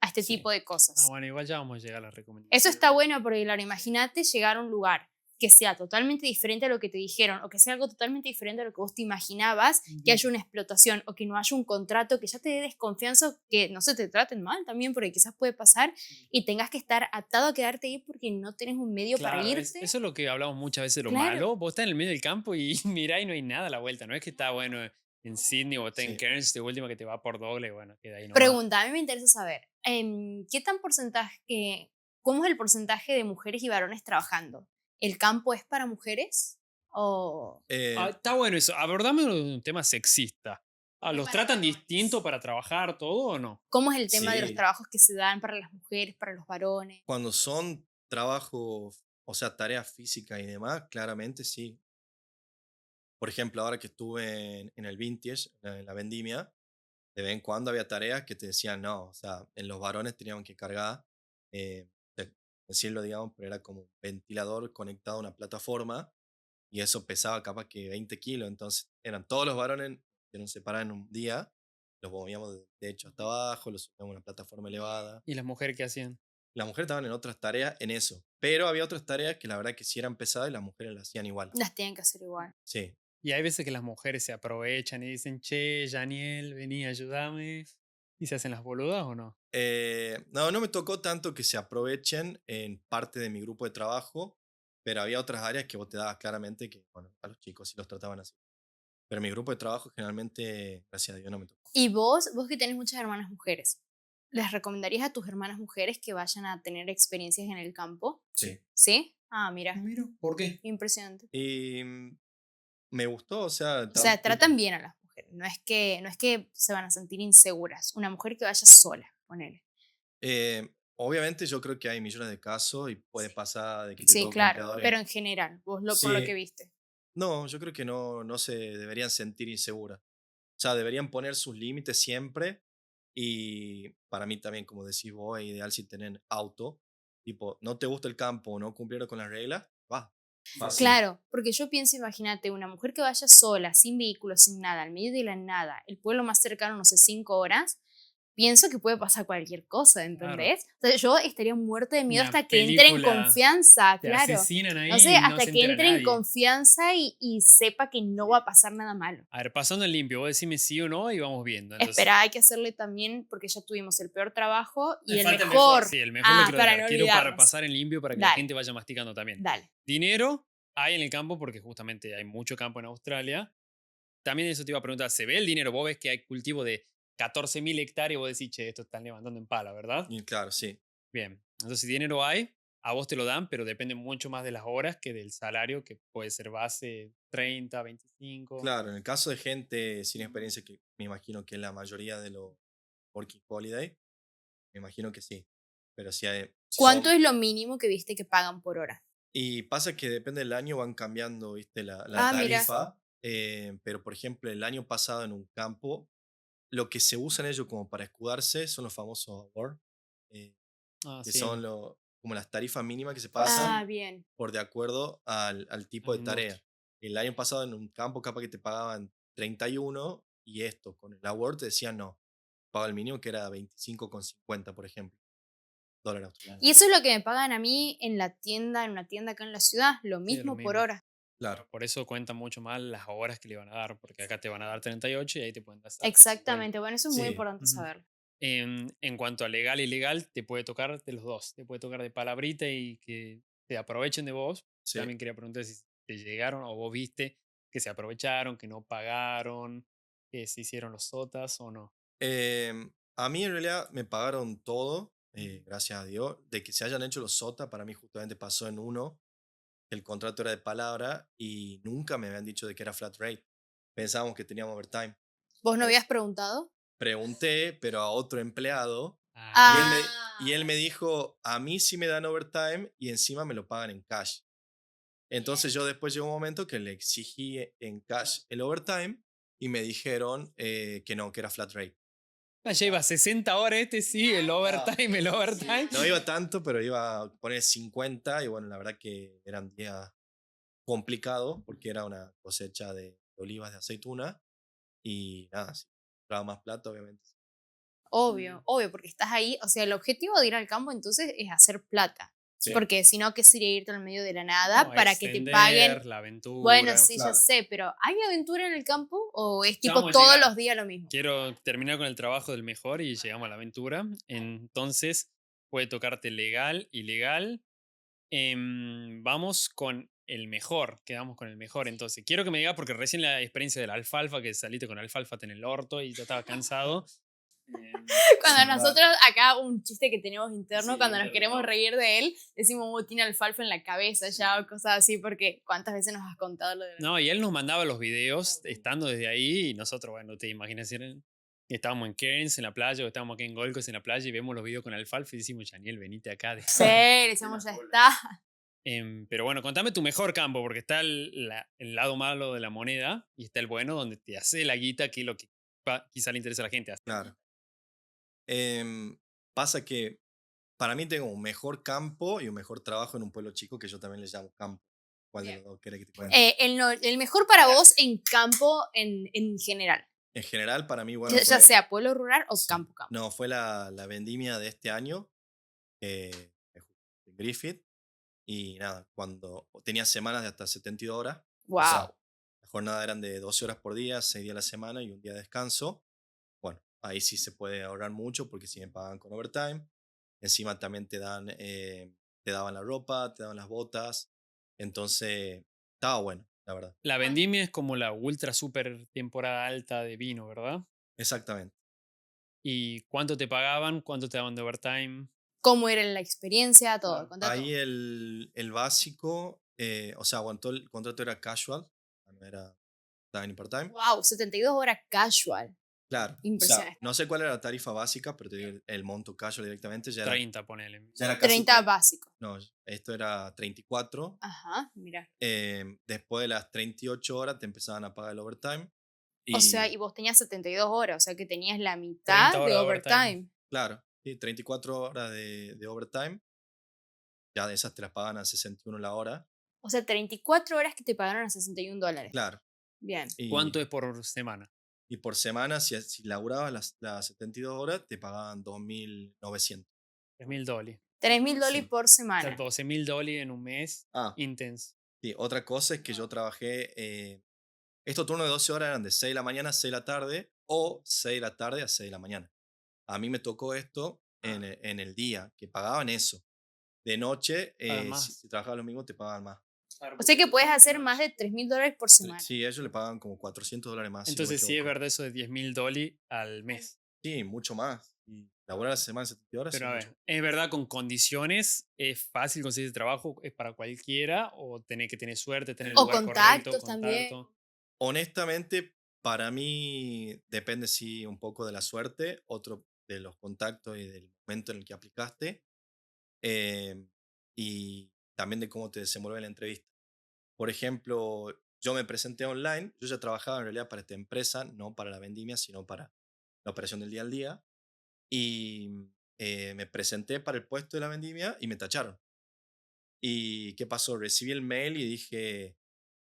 a este Sí. tipo de cosas. Ah, bueno, igual ya vamos a llegar a las recomendaciones. Eso está bueno porque, claro, imagínate llegar a un lugar que sea totalmente diferente a lo que te dijeron o que sea algo totalmente diferente a lo que vos te imaginabas, que haya una explotación o que no haya un contrato que ya te dé desconfianza, que no se te traten mal también, porque quizás puede pasar y tengas que estar atado a quedarte ahí porque no tenés un medio para Claro, irte. eso es lo que hablamos muchas veces de lo Claro. malo. Vos estás en el medio del campo y mirá y no hay nada a la vuelta. No es que está bueno en Sydney o está en Sí. Cairns de última que te va por doble, bueno, queda ahí nomás. Pregunta, a mí me interesa saber, ¿qué tan cómo es el porcentaje de mujeres y varones trabajando? ¿El campo es para mujeres? ¿O Eh, Está bueno eso. Abordame un tema sexista. ¿Los tratan distinto para trabajar todo o no? ¿Cómo es el tema de los Sí, trabajos que se dan para las mujeres, para los varones? cuando son trabajos, o sea, tareas físicas y demás, claramente sí. Por ejemplo, ahora que estuve en el Vintage, en la vendimia, de vez en cuando había tareas que te decían no, o sea, en los varones tenían que cargar, decirlo, digamos, pero era como un ventilador conectado a una plataforma y eso pesaba capaz que 20 kilos, entonces eran todos los varones que nos separaban en un día, los movíamos de techo hasta abajo, los subíamos a una plataforma elevada. ¿Y las mujeres qué hacían? Las mujeres estaban en otras tareas en eso, pero había otras tareas que la verdad que sí eran pesadas y las mujeres las hacían igual. Las tienen que hacer igual. Sí. Y hay veces que las mujeres se aprovechan y dicen, che, Janiel, vení, ayúdame. ¿Y se hacen las boludas o no? No, no me tocó tanto que se aprovechen en parte de mi grupo de trabajo, pero había otras áreas que vos te dabas claramente que, bueno, a los chicos sí los trataban así. Pero mi grupo de trabajo generalmente, gracias a Dios, no me tocó. Y vos que tenés muchas hermanas mujeres, ¿les recomendarías a tus hermanas mujeres que vayan a tener experiencias en el campo? Sí. ¿Sí? Ah, mira, Mira, ¿por qué? impresionante. Y me gustó, o sea, O sea, tratan bien a las mujeres, no es que se van a sentir inseguras. Una mujer que vaya sola, ponele. obviamente yo creo que hay millones de casos y puede pasar de que te Sí, toque claro, empleadores. pero en general, por lo que Sí, viste. no, yo creo que no se deberían sentir inseguras. O sea, deberían poner sus límites siempre. Y para mí también, como decís vos, es ideal si tienen auto. Tipo, no te gusta el campo o no cumplieron con las reglas, va. Fácil. Claro, porque yo pienso, imagínate, una mujer que vaya sola, sin vehículo, sin nada, al medio de la nada, el pueblo más cercano, no sé, 5 horas, pienso que puede pasar cualquier cosa, Claro. ¿entendés? O sea, yo estaría muerta de miedo Una hasta que entre en película, confianza, te claro. asesinan ahí No sé, y no hasta se que entera entre en nadie. confianza y sepa que no va a pasar nada malo. A ver, pasando en limpio, vos decime sí o no y vamos viendo. Entonces, Espera, hay que hacerle también, porque ya tuvimos el peor trabajo y me el falta mejor. Sí, el mejor lo quiero para dejar. no Quiero para olvidarnos. pasar en limpio para que la Dale. gente vaya masticando también. Dale. Dinero hay en el campo porque justamente hay mucho campo en Australia. También eso te iba a preguntar, ¿se ve el dinero? Vos ves que hay cultivo de 14.000 hectáreas y vos decís, che, esto están levantando en pala, ¿verdad? Y claro, sí. Bien, entonces si dinero hay, a vos te lo dan, pero depende mucho más de las horas que del salario, que puede ser base 30, 25. Claro, en el caso de gente sin experiencia, que me imagino que es la mayoría de los Working Holiday, me imagino que sí. Pero si hay, si ¿Cuánto son- es lo mínimo que viste que pagan por hora? Y pasa que depende del año, van cambiando, ¿viste? La Ah, mira. tarifa. Pero, por ejemplo, el año pasado en un campo, lo que se usan ellos como para escudarse son los famosos award, eh, Ah, que sí, son como las tarifas mínimas que se Ah, pasan bien. por de acuerdo al tipo la de tarea. industria. El año pasado en un campo capaz que te pagaban 31 y esto, con el award te decían no, paga el mínimo que era 25,50, por ejemplo, dólar australiano. Y eso es lo que me pagan a mí en una tienda acá en la ciudad, lo Sí, mismo lo por mismo. hora. Claro, Por eso cuentan mucho más las horas que le van a dar, porque acá te van a dar 38 y ahí te pueden dar 50. Exactamente, bueno, eso es muy sí. importante Ujú. saberlo. En cuanto a legal y ilegal, te puede tocar de los dos. Te puede tocar de palabrita y que te aprovechen de vos. Sí. También quería preguntar si te llegaron o vos viste que se aprovecharon, que no pagaron, que se hicieron los sotas o no. A mí en realidad me pagaron todo, gracias a Dios. De que se hayan hecho los SOTA, para mí justamente pasó en uno. El contrato era de palabra y nunca me habían dicho de que era flat rate. Pensábamos que teníamos overtime. ¿Vos no Eh, habías preguntado? Pregunté, pero a otro empleado, Ah, y él me dijo, a mí sí me dan overtime y encima me lo pagan en cash. Entonces yo después llegó un momento que le exigí en cash el overtime y me dijeron que no, que era flat rate. ya iba 60 horas este, sí, el overtime, el overtime. No iba tanto, pero iba a poner 50 y bueno, la verdad que eran días complicados porque era una cosecha de olivas de aceituna y nada, si entraba más plata obviamente. Obvio, obvio, porque estás ahí. O sea, el objetivo de ir al campo entonces es hacer plata. Sí. Porque si no, ¿qué sería irte al medio de la nada No, para que te paguen? extender la aventura. Bueno, sí, ya Claro. sé, pero ¿hay aventura en el campo o es Ya tipo vamos a todos llegar. los días lo mismo? Quiero terminar con el trabajo del mejor y llegamos a la aventura. Entonces, puede tocarte legal, ilegal. Vamos con el mejor, quedamos con el mejor. Entonces, quiero que me digas, porque recién la experiencia de la alfalfa, que saliste con alfalfa en el orto y ya estaba cansado. Cuando Sí, nosotros, acá un chiste que tenemos interno, Sí, cuando nos interno, queremos ¿no? reír de él, decimos, tiene alfalfa en la cabeza ya o cosas así, porque ¿cuántas veces nos has contado lo de la... No, y él nos mandaba los videos estando desde ahí y nosotros, bueno, te imaginas, estábamos en Cairns en la playa o estábamos aquí en Gold Coast en la playa y vemos los videos con alfalfa y decimos, Janiel, venite acá. Sí, le decíamos, ya está. Pero bueno, contame tu mejor campo, porque está el lado malo de la moneda y está el bueno donde te hace la guita, que es lo que quizá le interesa a la gente. Claro. Pasa que para mí tengo un mejor campo y un mejor trabajo en un pueblo chico que yo también le llamo campo. ¿Cuál de Bien. los dos querés que te cuente? El mejor para vos en campo en general, En general, para mí, bueno, ya fue, sea pueblo rural o sí. campo campo. No, fue la vendimia de este año en Griffith. Y nada, cuando tenía semanas de hasta 72 horas, o sea, Wow. la jornada eran de 12 horas por día, 6 días a la semana y un día de descanso. Bueno, ahí sí se puede ahorrar mucho porque si me pagan con overtime. Encima también te daban la ropa, te daban las botas. Entonces, estaba bueno, la verdad. La vendimia es como la ultra super temporada alta de vino, ¿verdad? Exactamente. ¿Y cuánto te pagaban? ¿Cuánto te daban de overtime? ¿Cómo era la experiencia? Todo, Claro. contá Ahí todo. el básico, o sea, aguantó el contrato era casual, no era time part-time. Wow, 72 horas casual. Claro, o sea, Impresionante. no sé cuál era la tarifa básica, pero te digo, el monto casual directamente ya era, 30, ponele. ya era casi 30 básico. No, esto era 34. Ajá, mira. Después de las 38 horas te empezaban a pagar el overtime. O sea, Y y vos tenías 72 horas, o sea que tenías la mitad 30 de horas de overtime. overtime. claro, sí, 34 horas de overtime. Ya de esas te las pagan a 61 la hora. O sea, 34 horas que te pagaron a $61. Claro. Bien. ¿Cuánto es por semana? Y por semana, si laburabas las 72 horas, te pagaban 2.900. $3.000. $3.000 Sí. por O sea, semana. $12.000 en un mes. Ah, Intenso. sí, otra cosa es que yo trabajé. Estos turnos de 12 horas eran de 6 de la mañana a 6 de la tarde o 6 de la tarde a 6 de la mañana. A mí me tocó esto en el día, que pagaban eso. De noche, Pagan si, más. si trabajabas los mismos, te pagaban más. O sea que puedes hacer más de $3.000 por semana. Sí, ellos le pagan como $400 más. Entonces si sí no es me equivoco. verdad eso de $10.000 al mes. Sí, mucho más. Y laburar la semana 70 horas. Pero sí, a mucho. ver, ¿es verdad con condiciones? ¿Es fácil conseguir ese trabajo? ¿Es para cualquiera? ¿O tenés que tener suerte, tener el O lugar contactos correcto, también. contacto? Honestamente, para mí depende sí un poco de la suerte, otro de los contactos y del momento en el que aplicaste, eh, y también de cómo te desenvuelve la entrevista. Por ejemplo, yo me presenté online, yo ya trabajaba en realidad para esta empresa, no para la vendimia, sino para la operación del día al día, y me presenté para el puesto de la vendimia y me tacharon. ¿Y qué pasó? Recibí el mail y dije,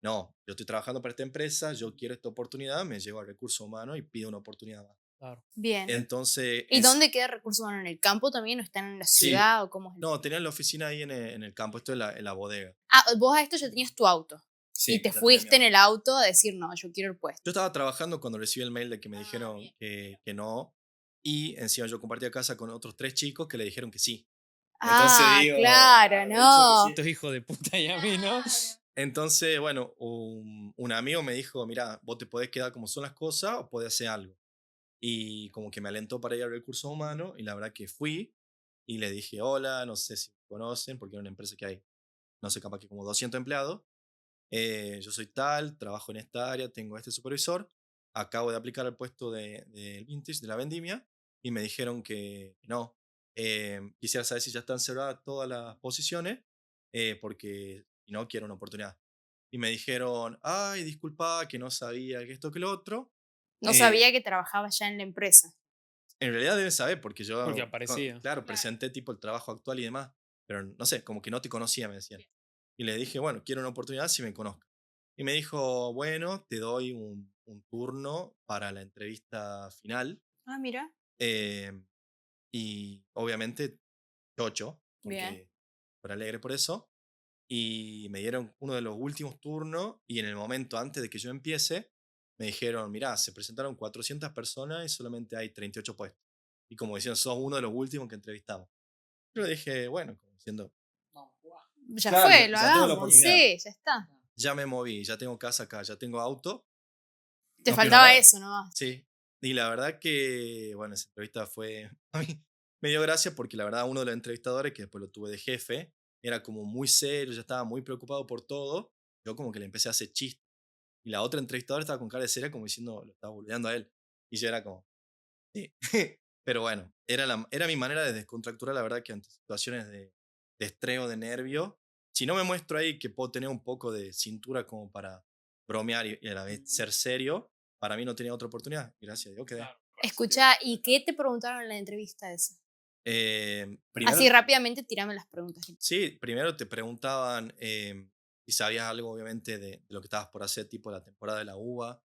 no, yo estoy trabajando para esta empresa, yo quiero esta oportunidad, me llevo a recursos humanos y pido una oportunidad más. Claro. Bien. Entonces, ¿Y dónde queda recursos humanos? ¿En el campo también o están en la Sí. ciudad o cómo es? No, tenían la oficina ahí en el campo, esto es en la bodega. Ah, vos a esto ya tenías tu auto. Sí, Y te ya tenía fuiste mi en auto. el auto a decir, no, yo quiero el puesto. Yo estaba trabajando cuando recibí el mail de que me Ah, dijeron bien. que no, y encima yo compartía casa con otros 3 chicos que le dijeron que sí. Ah, digo, claro, no. Estos hijos de puta y a mí, ¿no? Entonces, bueno, un amigo me dijo, mira, vos te podés quedar como son las cosas o podés hacer algo. Y como que me alentó para ir a recursos humanos y la verdad que fui y le dije, hola, no sé si me conocen, porque era una empresa que hay, no sé, capaz que como 200 empleados. Yo soy tal, trabajo en esta área, tengo este supervisor, acabo de aplicar al puesto del vintage, de la vendimia, y me dijeron que no. Quisiera saber si ya están cerradas todas las posiciones, porque si no, quiero una oportunidad. Y me dijeron, ay, disculpa, que no sabía que esto, que lo otro. No Eh, sabía que trabajaba ya en la empresa. En realidad deben saber, porque Porque yo, aparecía. claro, presenté tipo el trabajo actual y demás, pero no sé, como que no te conocía, me decían. Y le dije, bueno, quiero una oportunidad si me conozco. Y me dijo, bueno, te doy un turno para la entrevista final. Ah, mira. eh, y obviamente, chocho, Bien. porque por alegre por eso. Y me dieron uno de los últimos turnos y en el momento antes de que yo empiece, me dijeron, mirá, se presentaron 400 personas y solamente hay 38 puestos. Y como decían, sos uno de los últimos que entrevistamos. Yo le dije, bueno, como diciendo, Ya Claro, fue, lo ya tengo la hagamos. oportunidad. Sí, ya está. ya me moví, ya tengo casa acá, ya tengo auto. Te No pierdo faltaba nada. eso nomás. Sí. Y la verdad que, bueno, esa entrevista fue, a mí me dio gracia porque la verdad uno de los entrevistadores, que después lo tuve de jefe, era como muy serio, ya estaba muy preocupado por todo. Yo como que le empecé a hacer chistes. Y la otra entrevistadora estaba con cara de seria como diciendo, lo estaba burlando a él. Y yo era como, sí. Pero bueno, era mi manera de descontracturar, la verdad que ante situaciones de estrés o de nervio, si no me muestro ahí que puedo tener un poco de cintura como para bromear y a la vez ser serio, para mí no tenía otra oportunidad. Gracias a Dios quedé. Escucha, ¿y qué te preguntaron en la entrevista esa? Primero, Así rápidamente tirame las preguntas. sí, primero te preguntaban si sabías algo, obviamente, de lo que estabas por hacer, tipo la temporada de la uva,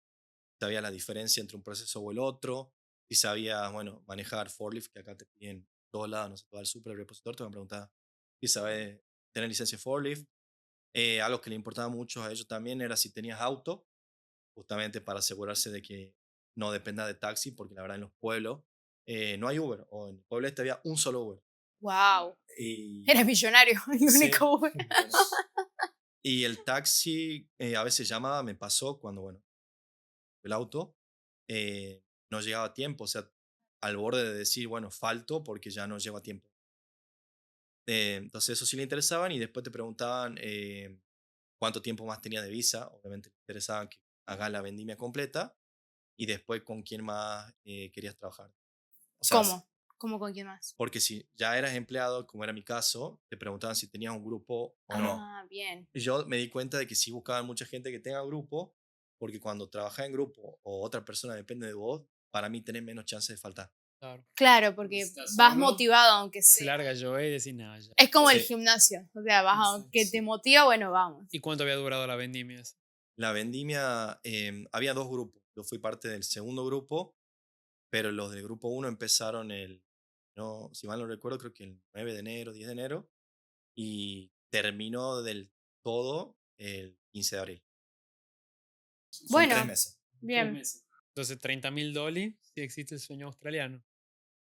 sabías la diferencia entre un proceso o el otro, si sabías, bueno, manejar forklift, que acá te piden todos lados, no sé, todo el super, el repositor, te van a preguntar si sabes tener licencia de forklift. Algo que le importaba mucho a ellos también era si tenías auto, justamente para asegurarse de que no dependa de taxi, porque la verdad en los pueblos no hay Uber, o en el pueblo este había un solo Uber. Wow. Y, Era millonario, el sí, único Uber. y el taxi a veces llamaba, me pasó cuando, bueno, el auto no llegaba a tiempo, o sea, al borde de decir, bueno, falto porque ya no llego a tiempo. Entonces eso sí le interesaban y después te preguntaban cuánto tiempo más tenía de visa, obviamente le interesaba que hagas la vendimia completa y después con quién más querías trabajar. O sea, ¿Cómo? ¿Cómo con quién más? porque si ya eras empleado, como era mi caso, te preguntaban si tenías un grupo o no. Ah, bien. Y yo me di cuenta de que sí buscaban mucha gente que tenga grupo, porque cuando trabajas en grupo o otra persona depende de vos, para mí tenés menos chance de faltar. Claro. Claro, porque Estás vas solo, motivado aunque se sea. larga a llover y decís nada ya. Es como el Sí. gimnasio. O sea, vas aunque Sí. te motiva, bueno, vamos. ¿Y cuánto había durado la vendimia esa? La vendimia, había dos grupos. Yo fui parte del segundo grupo, pero los del grupo uno empezaron no, si mal no recuerdo, creo que el 9 de enero, 10 de enero, y terminó del todo el 15 de abril. Son Bueno, 3 meses. 3 bien. meses. Entonces, $30.000 si existe el sueño australiano.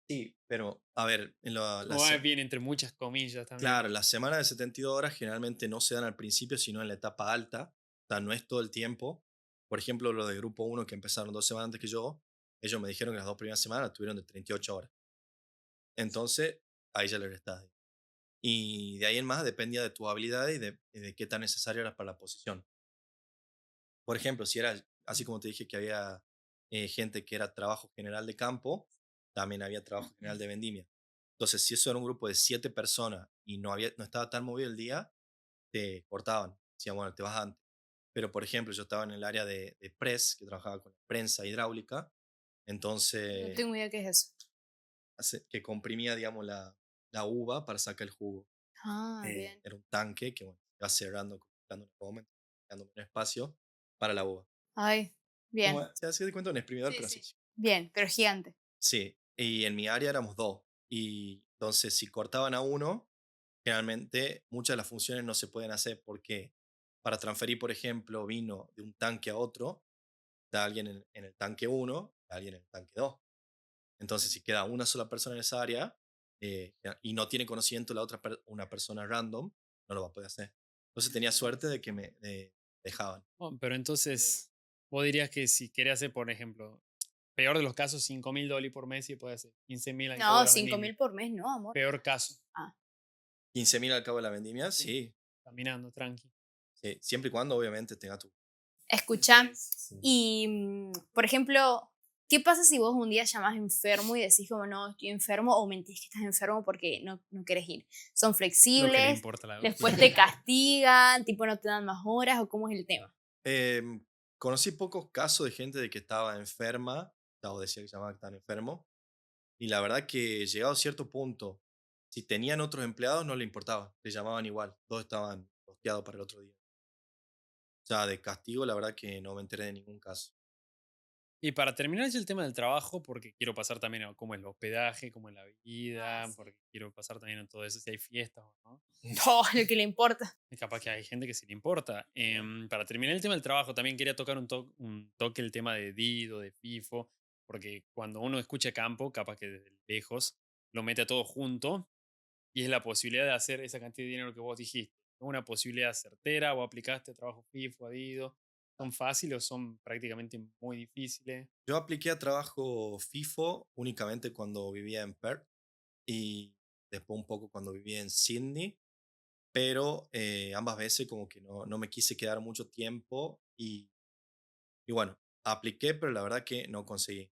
Sí, pero a ver, O bien entre muchas comillas también. claro, las semanas de 72 horas generalmente no se dan al principio, sino en la etapa alta. O sea, no es todo el tiempo. Por ejemplo, los de grupo uno que empezaron 2 semanas antes que yo, ellos me dijeron que las 2 primeras semanas tuvieron de 38 horas. Entonces, ahí ya le restás. Y de ahí en más dependía de tu habilidad y de qué tan necesario era para la posición. Por ejemplo, si era, así como te dije que había gente que era trabajo general de campo, también había trabajo general de vendimia. Entonces, si eso era un grupo de 7 personas y no estaba tan movido el día, te cortaban. Decían, bueno, te vas antes. Pero, por ejemplo, yo estaba en el área de press, que trabajaba con prensa hidráulica, No entonces, tengo idea qué es eso. que comprimía, digamos, la uva para sacar el jugo. Ah, bien. Era un tanque que, bueno, iba cerrando, completando la goma, dando un espacio para la uva. Ay, bien. Como, se hace de cuenta un exprimidor, Sí, pero sí. así. Bien, pero gigante. Sí, y en mi área éramos dos. Y entonces, si cortaban a uno, generalmente muchas de las funciones no se pueden hacer porque para transferir, por ejemplo, vino de un tanque a otro, está alguien en el tanque uno, alguien en el tanque 2. Entonces, si queda una sola persona en esa área y no tiene conocimiento la otra una persona random, no lo va a poder hacer. Entonces tenía suerte de que me dejaban. Oh, pero entonces, vos dirías que si querés hacer, por ejemplo, peor de los casos, $5.000 por mes y puede hacer 15.000 al cabo de No, la 5.000 vendimia. por mes, no, amor. Peor caso, Ah, 15.000 al cabo de la vendimia, sí, sí, caminando, tranqui. sí. Siempre y cuando obviamente tenga tu... escucha. Sí. Y, por ejemplo, ¿qué pasa si vos un día llamás enfermo y decís como no, estoy enfermo o mentís que estás enfermo porque no querés ir? ¿Son Lo que le flexibles? importa a la ¿Después te castigan? ¿Tipo no te dan más horas? ¿O cómo es el tema? Em, Conocí pocos casos de gente de que estaba enferma, o decía que se llamaba que estaban enfermos, y la verdad que llegado a cierto punto, si tenían otros empleados no le importaba, le llamaban igual, todos estaban posteados para el otro día. O sea, de castigo la verdad que no me enteré de ningún caso. Y para terminar ya el tema del trabajo, porque quiero pasar también a cómo es el hospedaje, cómo es la vida, Sí. porque quiero pasar también en todo eso, si hay fiestas o no. No, lo que le importa. Y capaz que hay gente que sí le importa. Para terminar el tema del trabajo, también quería tocar un toque el tema de Dido, de FIFO, porque cuando uno escucha campo, capaz que desde lejos lo mete a todo junto y es la posibilidad de hacer esa cantidad de dinero que vos dijiste. Es una posibilidad certera, vos aplicaste a trabajo FIFO, a Dido, ¿Son fáciles o son prácticamente muy difíciles? Yo apliqué a trabajo FIFO únicamente cuando vivía en Perth y después un poco cuando vivía en Sydney, pero ambas veces como que no me quise quedar mucho tiempo y bueno, apliqué, pero la verdad que no conseguí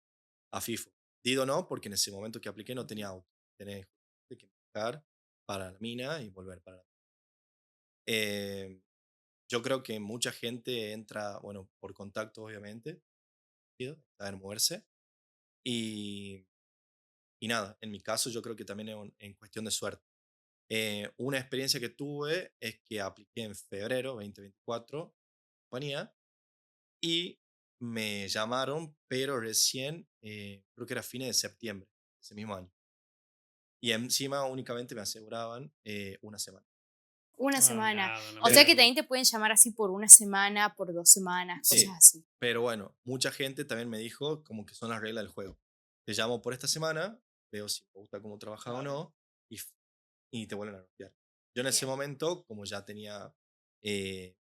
a FIFO. Digo no, porque en ese momento que apliqué no tenía auto. Tenés que viajar para la mina y volver para la yo creo que mucha gente entra, bueno, por contacto obviamente, saber moverse. Y, y nada, en mi caso yo creo que también es en cuestión de suerte. Una experiencia que tuve es que apliqué en febrero 2024, compañía, y me llamaron, pero recién, creo que era fines de septiembre, ese mismo año. Y encima únicamente me aseguraban una semana. Una Ah, semana. nada, una O sea que mierda. también te pueden llamar así por una semana, por 2 semanas, cosas Sí, así. pero bueno, mucha gente también me dijo como que son las reglas del juego. Te llamo por esta semana, veo si te gusta cómo trabajas o no, y te vuelven a rastrear. Yo en ese Bien. momento, como ya tenía eh,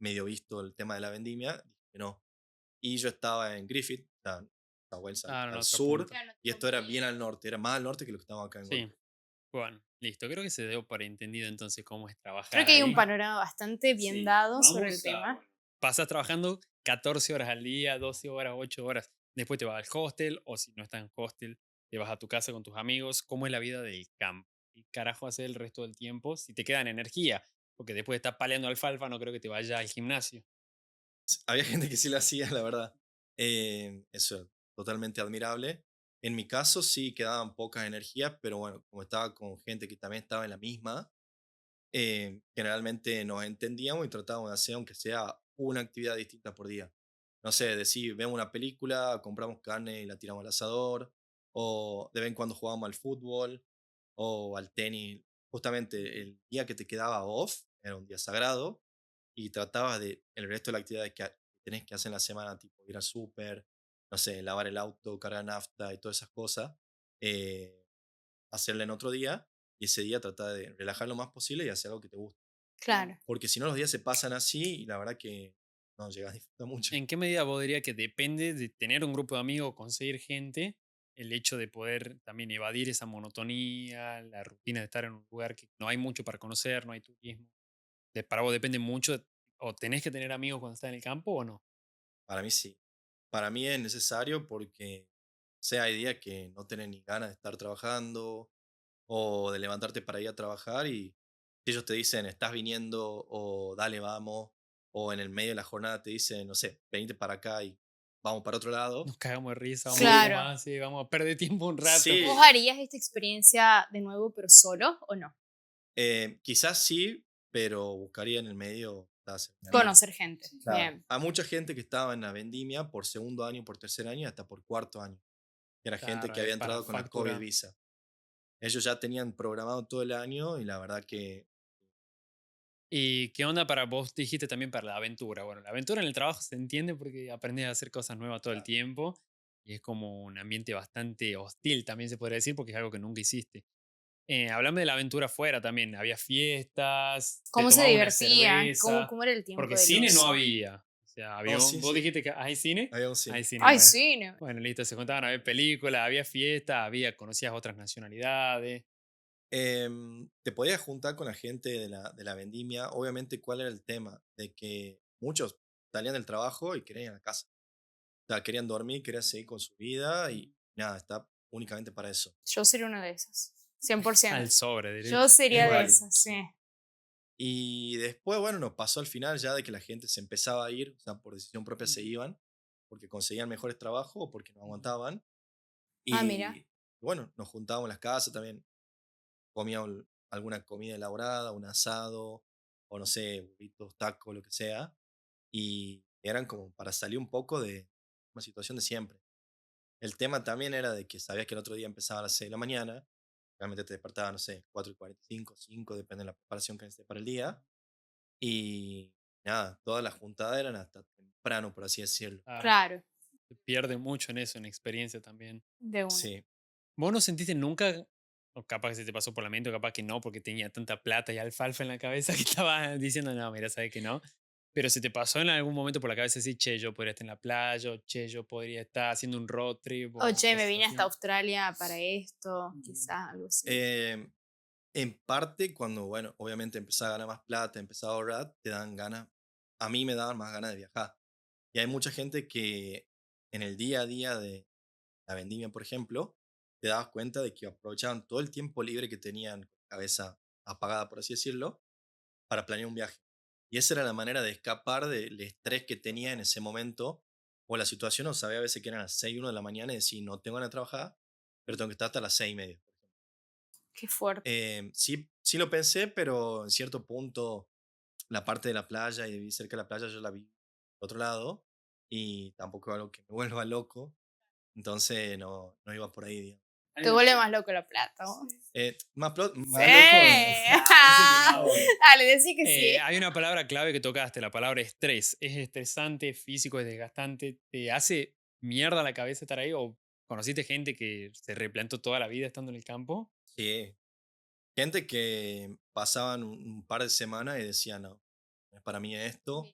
medio visto el tema de la vendimia, dije que no. Y yo estaba en Griffith, o sea, New Wales Ah, no, en al otro sur, punto. y esto era bien al norte, era más al norte que lo que estaba acá en Gold Sí, Coast. bueno, listo. Creo que se dio por entendido entonces cómo es Creo trabajar que hay un ahí. panorama bastante bien Sí, dado sobre el vamos a, tema. bueno, pasas trabajando 14 horas al día, 12 horas, 8 horas. Después te vas al hostel o si no estás en hostel, te vas a tu casa con tus amigos. ¿Cómo es la vida del campo? ¿Qué carajo hacer el resto del tiempo si te quedan energía? Porque después de estar paleando alfalfa no creo que te vayas al gimnasio. Había gente que sí lo hacía, la verdad. Eso es totalmente admirable. En mi caso sí quedaban pocas energías, pero bueno, como estaba con gente que también estaba en la misma, generalmente nos entendíamos y tratábamos de hacer, aunque sea una actividad distinta por día. No sé, decir, vemos una película, compramos carne y la tiramos al asador, o de vez en cuando jugábamos al fútbol o al tenis. Justamente el día que te quedaba off era un día sagrado y tratabas de el resto de las actividades que tenés que hacer en la semana, tipo ir al súper, no sé, lavar el auto, cargar nafta y todas esas cosas, eh, hacerla en otro día y ese día tratar de relajar lo más posible y hacer algo que te guste. Claro. Porque si no, los días se pasan así y la verdad que no llegas a disfrutar mucho. ¿En qué medida vos dirías que depende de tener un grupo de amigos, conseguir gente, el hecho de poder también evadir esa monotonía, la rutina de estar en un lugar que no hay mucho para conocer, no hay turismo? Para vos depende mucho, o tenés que tener amigos cuando estás en el campo o no. Para mí sí. Para mí es necesario porque, sea, hay días que no tenés ni ganas de estar trabajando o de levantarte para ir a trabajar y si ellos te dicen, estás viniendo o dale, vamos, o en el medio de la jornada te dicen, no sé, venite para acá y vamos para otro lado. Nos cagamos de risa, vamos a Sí, Claro. fumar, sí, vamos a perder tiempo un rato. ¿Vos sí, harías esta experiencia de nuevo, pero solo o no? quizás sí, pero buscaría en el medio hacer un amigo. Conocer gente. Claro. Bien. Hay mucha gente que estaba en la vendimia por segundo año, por tercer año y hasta por cuarto año. Era gente Claro, que es había para entrado con la COVID facturar. visa. Ellos ya tenían programado todo el año y la verdad que ¿Y qué onda para vos? Dijiste también para la aventura. Bueno, la aventura en el trabajo se entiende porque aprendes a hacer cosas nuevas todo el tiempo y es como un ambiente bastante hostil, también se podría decir, porque es algo que nunca hiciste. Hablame de la aventura afuera también. Había fiestas, te ¿Cómo se tomabas una divertían? ¿Cómo, cerveza, cómo era el tiempo porque del cine no ocio? había. O sea, no, sí, vos sí, dijiste que hay cine. había un Hay cine. cine, Ay, bueno. sí, no. Bueno, listo, se juntaban a ver películas, había fiesta, conocías otras nacionalidades. Te podías juntar con la gente de la vendimia. Obviamente, ¿cuál era el tema? De que muchos salían del trabajo y querían ir a la casa. O sea, querían dormir, querían seguir con su vida y nada, está únicamente para eso. Yo sería una de esas. 100%. Al sobre, Yo derecho. sería Es de válido. esas, sí. Y después, bueno, nos pasó al final ya de que la gente se empezaba a ir, o sea, por decisión propia se iban, porque conseguían mejores trabajos o porque no aguantaban. Ah, mira. Y bueno, nos juntábamos en las casas también, comíamos alguna comida elaborada, un asado, o no sé, burritos, tacos, lo que sea. Y eran como para salir un poco de una situación de siempre. El tema también era de que sabías que el otro día empezaba a las 6 de la mañana, realmente te despertaba, no sé, 4:45, 5, depende de la preparación que necesites para el día. Y nada, todas las juntadas eran hasta temprano, por así decirlo. Ah, Claro, se pierde mucho en eso, en experiencia también. de una. Sí. ¿Vos no sentiste nunca, o capaz que se te pasó por la mente, o capaz que no, porque tenía tanta plata y alfalfa en la cabeza que estaba diciendo, no, mira, sabes que no? Pero se te pasó en algún momento por la cabeza decir, che, yo podría estar en la playa, o che, yo podría estar haciendo un road trip, o Oye, me cosas vine así. hasta Australia para esto, Mm. quizás algo así. En parte, cuando, bueno, obviamente empezás a ganar más plata, empezás a ahorrar, te dan ganas, a mí me daban más ganas de viajar. Y hay mucha gente que en el día a día de la vendimia, por ejemplo, te dabas cuenta de que aprovechaban todo el tiempo libre que tenían, con la cabeza apagada, por así decirlo, para planear un viaje. Y esa era la manera de escapar del estrés que tenía en ese momento o la situación, o sabía a veces que eran las 6 1 de la mañana y decir, no tengo ganas de trabajar, pero tengo que estar hasta las 6:30. Qué fuerte. Sí, sí lo pensé, pero en cierto punto la parte de la playa y de vivir cerca de la playa yo la vi por otro lado y tampoco es algo que me vuelva loco, entonces no iba por ahí, digamos. Te vuelve más loco la plata, ¿no? Más loco. Dale, decí que sí. Hay una palabra clave que tocaste, la palabra estrés. ¿Es estresante, físico, es desgastante? ¿Te hace mierda la cabeza estar ahí? ¿O conociste gente que se replanteó toda la vida estando en el campo? Sí, gente que pasaban un par de semanas y decían, no, no es para mí esto.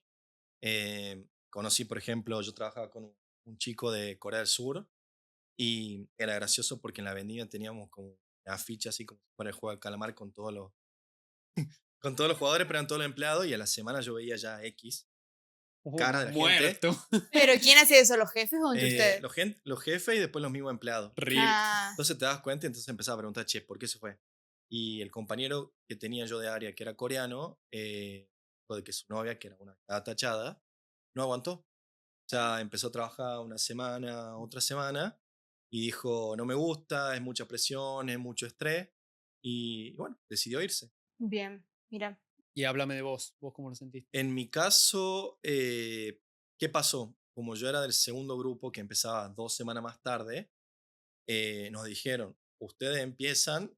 Conocí, por ejemplo, yo trabajaba con un chico de Corea del Sur y era gracioso porque en la avenida teníamos como una ficha así como para el juego del calamar con todos los jugadores, pero eran todos los empleados y a la semana yo veía ya X cara de la gente, Muerto. ¿Pero quién hacía eso? ¿Los jefes o entre ustedes? los jefes y después los mismos empleados. Rip. Ah, Entonces te das cuenta y entonces empezaba a preguntar, che, ¿por qué se fue? Y el compañero que tenía yo de área, que era coreano, o de que su novia, que era una estaba tachada, no aguantó. O sea, empezó a trabajar una semana, otra semana, y dijo, no me gusta, es mucha presión, es mucho estrés, y bueno, decidió irse. bien, mira. Y háblame de vos. ¿Vos cómo lo sentiste? En mi caso, ¿qué pasó? Como yo era del segundo grupo que empezaba 2 semanas más tarde, nos dijeron, ustedes empiezan,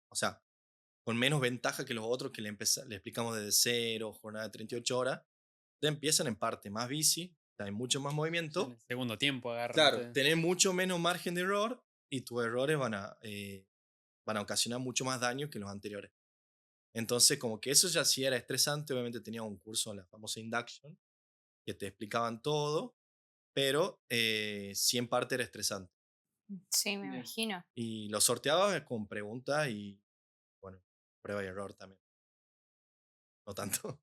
o sea, con menos ventaja que los otros que le explicamos desde cero, jornada de 38 horas, ustedes empiezan en parte más bici, o sea, hay mucho más En movimiento. el segundo tiempo agarran Claro, ustedes. tenés mucho menos margen de error y tus errores van a ocasionar mucho más daño que los anteriores. Entonces, como que eso ya sí era estresante, obviamente tenía un curso, la famosa induction, que te explicaban todo, pero sí en parte era estresante. Sí, me Bien. imagino. Y lo sorteaba con preguntas y, bueno, prueba y error también. No tanto.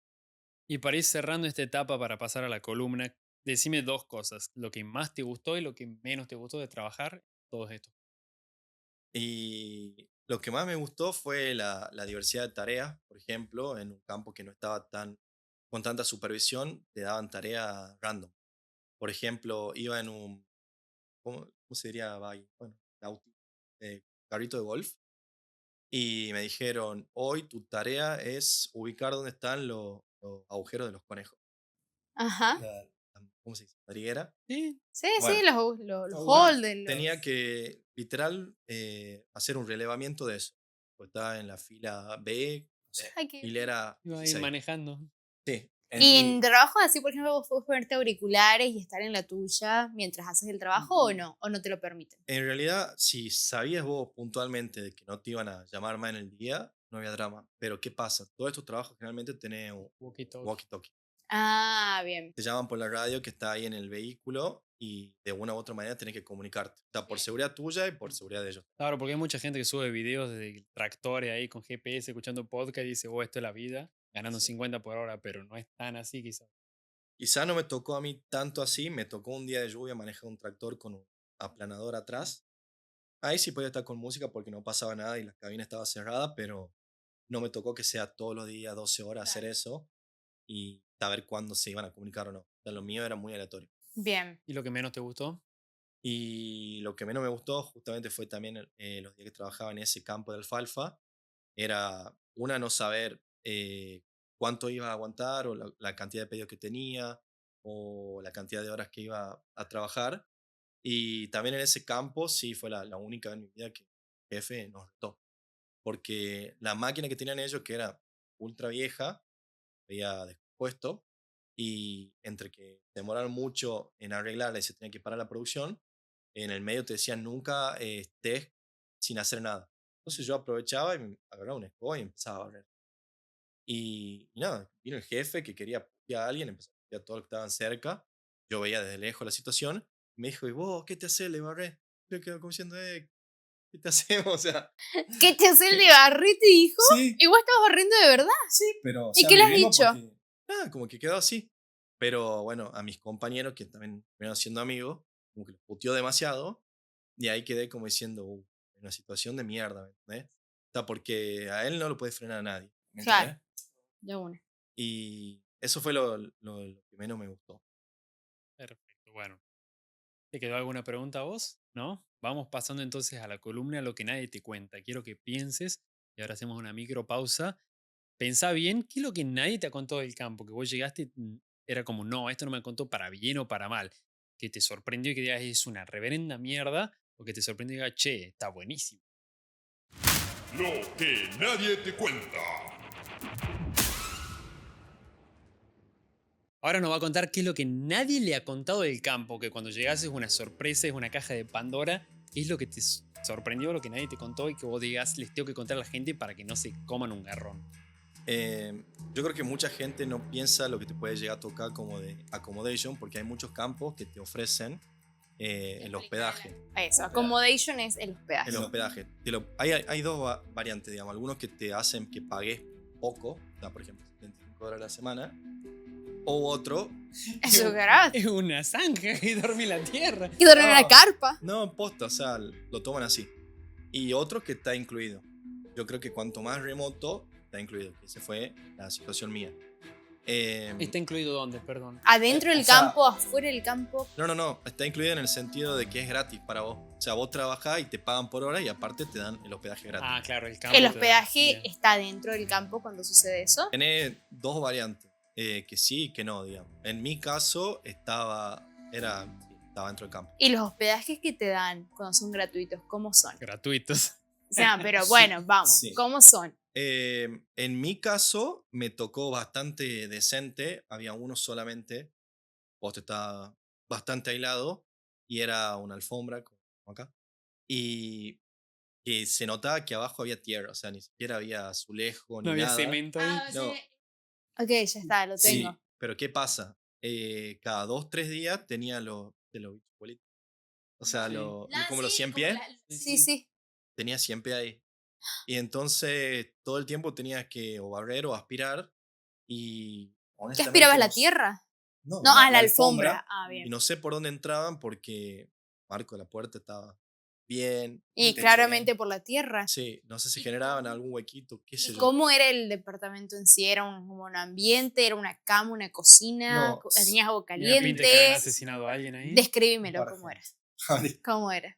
Y para ir cerrando esta etapa, para pasar a la columna, decime dos cosas. Lo que más te gustó y lo que menos te gustó de trabajar, todo esto. Y lo que más me gustó fue la diversidad de tareas, por ejemplo, en un campo que no estaba con tanta supervisión, te daban tareas random. Por ejemplo, iba en ¿cómo se diría? Bueno, carrito de golf. Y me dijeron, hoy tu tarea es ubicar dónde están los agujeros de los conejos. Ajá. ¿Cómo se dice? ¿Madriguera? Sí, Sí, Bueno, sí, los Está bueno. Holden, tenía que, literal, hacer un relevamiento de eso. Pues estaba en la fila B, no sé, Ay, qué bien. hilera iba a ir 16. manejando. Sí. ¿Y en trabajo así, por ejemplo, vos podés ponerte auriculares y estar en la tuya mientras haces el trabajo o no? ¿O no te lo permiten? En realidad, si sabías vos puntualmente de que no te iban a llamar más en el día, no había drama. Pero ¿qué pasa? Todos estos trabajos generalmente tenés un Walkie-talkie. walkie-talkie. Ah, bien. Te llaman por la radio que está ahí en el vehículo y de una u otra manera tenés que comunicarte. O sea, por seguridad tuya y por seguridad de ellos. Claro, porque hay mucha gente que sube videos de tractores ahí con GPS, escuchando podcast y dice, oh, esto es la vida, ganando Sí. 50 por hora, pero no es tan así quizás. Quizá no me tocó a mí tanto así, me tocó un día de lluvia manejar un tractor con un aplanador atrás. Ahí sí podía estar con música porque no pasaba nada y la cabina estaba cerrada, pero no me tocó que sea todos los días 12 horas hacer eso y saber cuándo se iban a comunicar o no. O sea, lo mío era muy aleatorio. Bien. ¿Y lo que menos te gustó? Y lo que menos me gustó justamente fue también los días que trabajaba en ese campo de alfalfa, era no saber cuánto iba a aguantar o la cantidad de pedidos que tenía o la cantidad de horas que iba a trabajar. Y también en ese campo sí fue la única vez en mi vida que el jefe nos retó, porque la máquina que tenían ellos, que era ultra vieja, había descompuesto y entre que demoraron mucho en arreglarla y se tenía que parar la producción, en el medio te decían nunca estés sin hacer nada. Entonces yo aprovechaba y me agarraba un escoba y empezaba a barrer. Y nada, vino el jefe que quería putear a alguien, empezó a putear a todos los que estaban cerca. Yo veía desde lejos la situación. Me dijo, ¿y vos qué te haces, le barré? Yo quedo como diciendo, ¿qué te hacemos? O sea, ¿Qué te hace el de barrete, dijo? sí, ¿Y vos estabas barriendo de verdad? sí, pero. O ¿Y sea, qué le me has vengo dicho? porque, nada, como que quedó así. Pero bueno, a mis compañeros, que también fueron siendo amigos, como que los puteó demasiado. Y ahí quedé como diciendo, una situación de mierda, ¿me entendés? O sea, porque a él no lo puede frenar a nadie, ¿me Claro. entendés? De una. Y eso fue lo que menos me gustó. Perfecto, bueno. ¿Te quedó alguna pregunta a vos? ¿No? Vamos pasando entonces a la columna Lo que nadie te cuenta. Quiero que pienses, y ahora hacemos una micropausa. Pensá bien, ¿qué es lo que nadie te ha contado del campo? Que vos llegaste, era como, no, esto no me contó para bien o para mal. Que te sorprendió y que digas, es una reverenda mierda, o que te sorprendió y digas, che, está buenísimo. Lo que nadie te cuenta. Ahora nos va a contar qué es lo que nadie le ha contado del campo, que cuando llegas es una sorpresa, es una caja de Pandora. ¿Qué es lo que te sorprendió, lo que nadie te contó y que vos digas, les tengo que contar a la gente para que no se coman un garrón? Yo creo que mucha gente no piensa lo que te puede llegar a tocar como de accommodation, porque hay muchos campos que te ofrecen el hospedaje. Eso, accommodation es el hospedaje. El hospedaje. Hay dos variantes, digamos. Algunos que te hacen que pagues poco, o sea, por ejemplo, $75 a la semana. O otro. Eso es gratis. Es una zanja que dormir en la tierra. Y dormir en No. una carpa. No, posta, o sea, lo toman así. Y otro que está incluido. Yo creo que cuanto más remoto, está incluido. Esa fue la situación mía. ¿Está incluido dónde, perdón? Adentro del o sea, campo, afuera del campo. No. Está incluido en el sentido de que es gratis para vos. O sea, vos trabajás y te pagan por hora y aparte te dan el hospedaje gratis. Ah, claro, el campo. El te da- hospedaje bien. está dentro del campo cuando sucede eso. Tenés dos variantes. Que sí y que no, digamos. En mi caso, estaba dentro del campo. Y los hospedajes que te dan cuando son gratuitos, ¿cómo son? Gratuitos. O sea, pero bueno, vamos, Sí. ¿cómo son? En mi caso, me tocó bastante decente. Había uno solamente. Vos estaba bastante aislado. Y era una alfombra, como acá. Y que se notaba que abajo había tierra. O sea, ni siquiera había azulejo ni No había nada. cemento ahí. No. Ok, ya está, lo Sí, tengo. pero ¿qué pasa? Cada 2-3 días tenía los bichos bolitas. O sea, Sí. como los 100 pies. Sí. Tenía 100 pies ahí. Y entonces todo el tiempo tenías que o barrer o aspirar. Y ¿Qué honestamente aspirabas, no la sé- tierra? No, No, a la alfombra. Ah, Y bien. no sé por dónde entraban porque el marco de la puerta estaba bien. Y el techo claramente bien. por la tierra. Sí, no sé si generaban algún huequito, qué sé ¿Y yo. cómo era el departamento en sí? ¿Era como un ambiente? ¿Era una cama, una cocina? No, ¿Tenías agua Mira, pinta que habían caliente? asesinado a alguien ahí. Describímelo, Para ¿cómo era? gente. ¿Cómo era?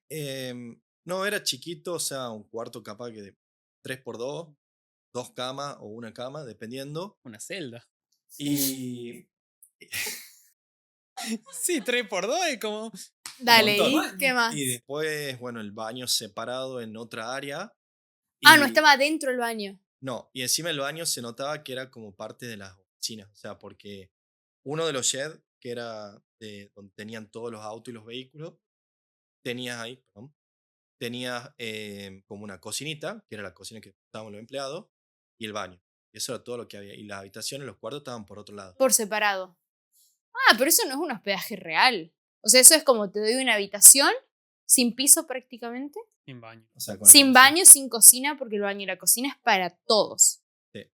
No, era chiquito, o sea, un cuarto capaz que de 3x2, 2 camas o una cama, dependiendo. Una celda. Y Sí, 3x2 es como. Dale, ¿y montón. qué más? Y después, bueno, el baño separado en otra área. Ah, no Y- estaba dentro el baño. No, y encima el baño se notaba que era como parte de las oficinas, o sea, porque uno de los sheds, que era donde tenían todos los autos y los vehículos, tenías como una cocinita, que era la cocina que usábamos los empleados, y el baño. Y eso era todo lo que había. Y las habitaciones, los cuartos estaban por otro lado. Por separado. Ah, pero eso no es un hospedaje real. O sea, eso es como te doy una habitación sin piso prácticamente. En baño. O sea, con Sin el- baño, sin cocina, porque el baño y la cocina es para todos. Sí.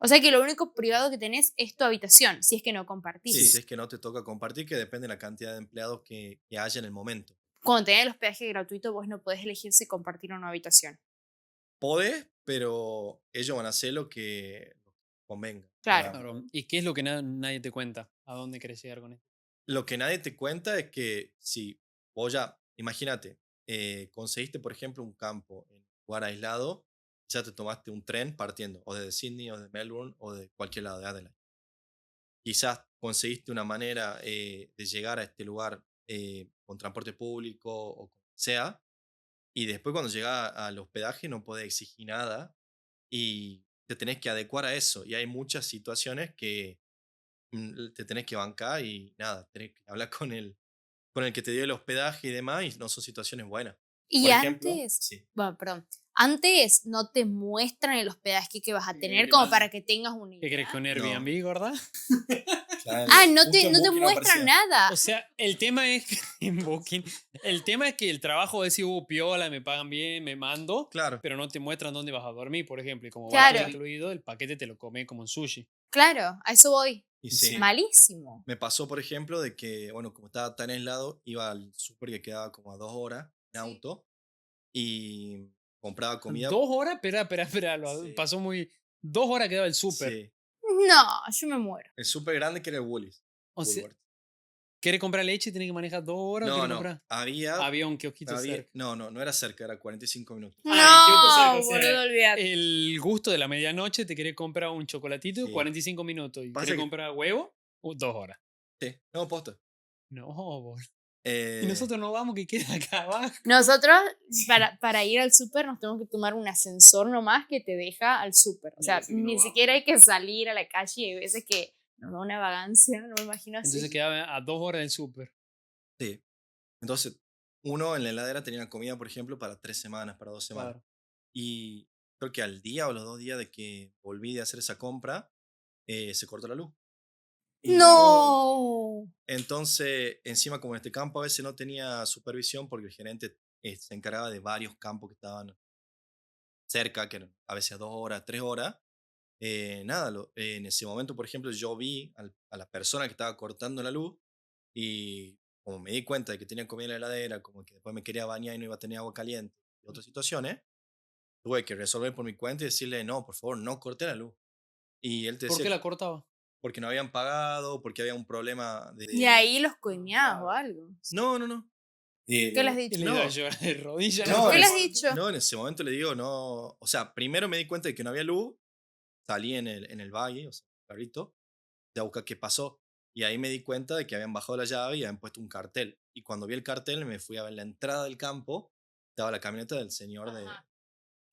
O sea que lo único privado que tenés es tu habitación, si es que no compartís. Sí, si es que no te toca compartir, que depende de la cantidad de empleados que haya en el momento. Cuando tenés el hospedaje gratuito, vos no podés elegir si compartir una habitación. Podés, pero ellos van a hacer lo que convenga. Claro. digamos. Claro. ¿Y qué es lo que nadie te cuenta? ¿A dónde querés llegar con esto? Lo que nadie te cuenta es que si vos ya, imagínate, conseguiste, por ejemplo, un campo en un lugar aislado, ya te tomaste un tren partiendo, o desde Sydney, o de Melbourne, o de cualquier lado de Adelaide. Quizás conseguiste una manera de llegar a este lugar con transporte público o como sea, y después cuando llegas al hospedaje no podés exigir nada y te tenés que adecuar a eso. Y hay muchas situaciones que te tenés que bancar y nada, tenés que hablar con el que te dio el hospedaje y demás, y no son situaciones buenas. Y Por antes, ejemplo, sí. bueno, perdón, antes no te muestran el hospedaje que vas a tener como para que tengas una idea. ¿Qué crees con No. Airbnb, gorda? Claro, Ah, no justo te, en no te Booking muestran aparecía. nada. O sea, el tema es que en Booking, el tema es que el trabajo es decir, piola, me pagan bien, me mando, Claro. pero no te muestran dónde vas a dormir, por ejemplo, y como va Claro. todo incluido, el paquete te lo come como en sushi. Claro, a eso voy. Y sí. Malísimo. Me pasó, por ejemplo, de que, bueno, como estaba tan aislado, iba al súper que quedaba como a 2 horas en Sí. auto y compraba comida. 2 horas, espera, Sí. pasó muy... 2 horas quedaba el súper. Sí, No, yo me muero. el súper grande que era el Woolies. O sea, Woolworth. ¿querés comprar leche y tenés que manejar 2 horas? o No, querés no, comprar? había, Había un kiosquito cerca. no era cerca, era 45 minutos. No, Ay, boludo, olvídate. El gusto de la medianoche, te querés comprar un chocolatito, Sí. 45 minutos. ¿Y Pasa querés que- comprar huevo? 2 horas. Sí, no, posta. No, boludo. Eh, Y nosotros no vamos, que queda acá abajo. Nosotros, para ir al súper, nos tenemos que tomar un ascensor nomás que te deja al súper. O sea, así que no ni vamos. siquiera hay que salir a la calle y hay veces que nos da una vagancia, no me imagino así. Entonces quedaba a 2 horas del súper. Sí. Entonces, uno en la heladera tenía comida, por ejemplo, para 3 semanas, para 2 semanas. Claro. Y creo que al día o los 2 días de que volví de hacer esa compra, se cortó la luz. Y ¡No! entonces, encima como en este campo a veces no tenía supervisión porque el gerente se encargaba de varios campos que estaban cerca, que eran a veces a 2 horas, 3 horas. Nada, en ese momento, por ejemplo, yo vi a la persona que estaba cortando la luz y como me di cuenta de que tenía comida en la heladera, como que después me quería bañar y no iba a tener agua caliente y otras situaciones, tuve que resolver por mi cuenta y decirle, no, por favor, no corte la luz. Y él te ¿Por decía qué que la cortaba? porque no habían pagado, porque había un problema Y ahí los coimeás o algo. No, no, no. ¿Qué le has Y dicho? le iba a llorar de rodillas. No, ¿Qué en le has ese- dicho? No, en ese momento le digo, no. O sea, primero me di cuenta de que no había luz, salí en el valle, o sea, clarito, a buscar qué pasó. Y ahí me di cuenta de que habían bajado la llave y habían puesto un cartel. Y cuando vi el cartel, me fui a ver la entrada del campo, estaba la camioneta del señor de. Ajá.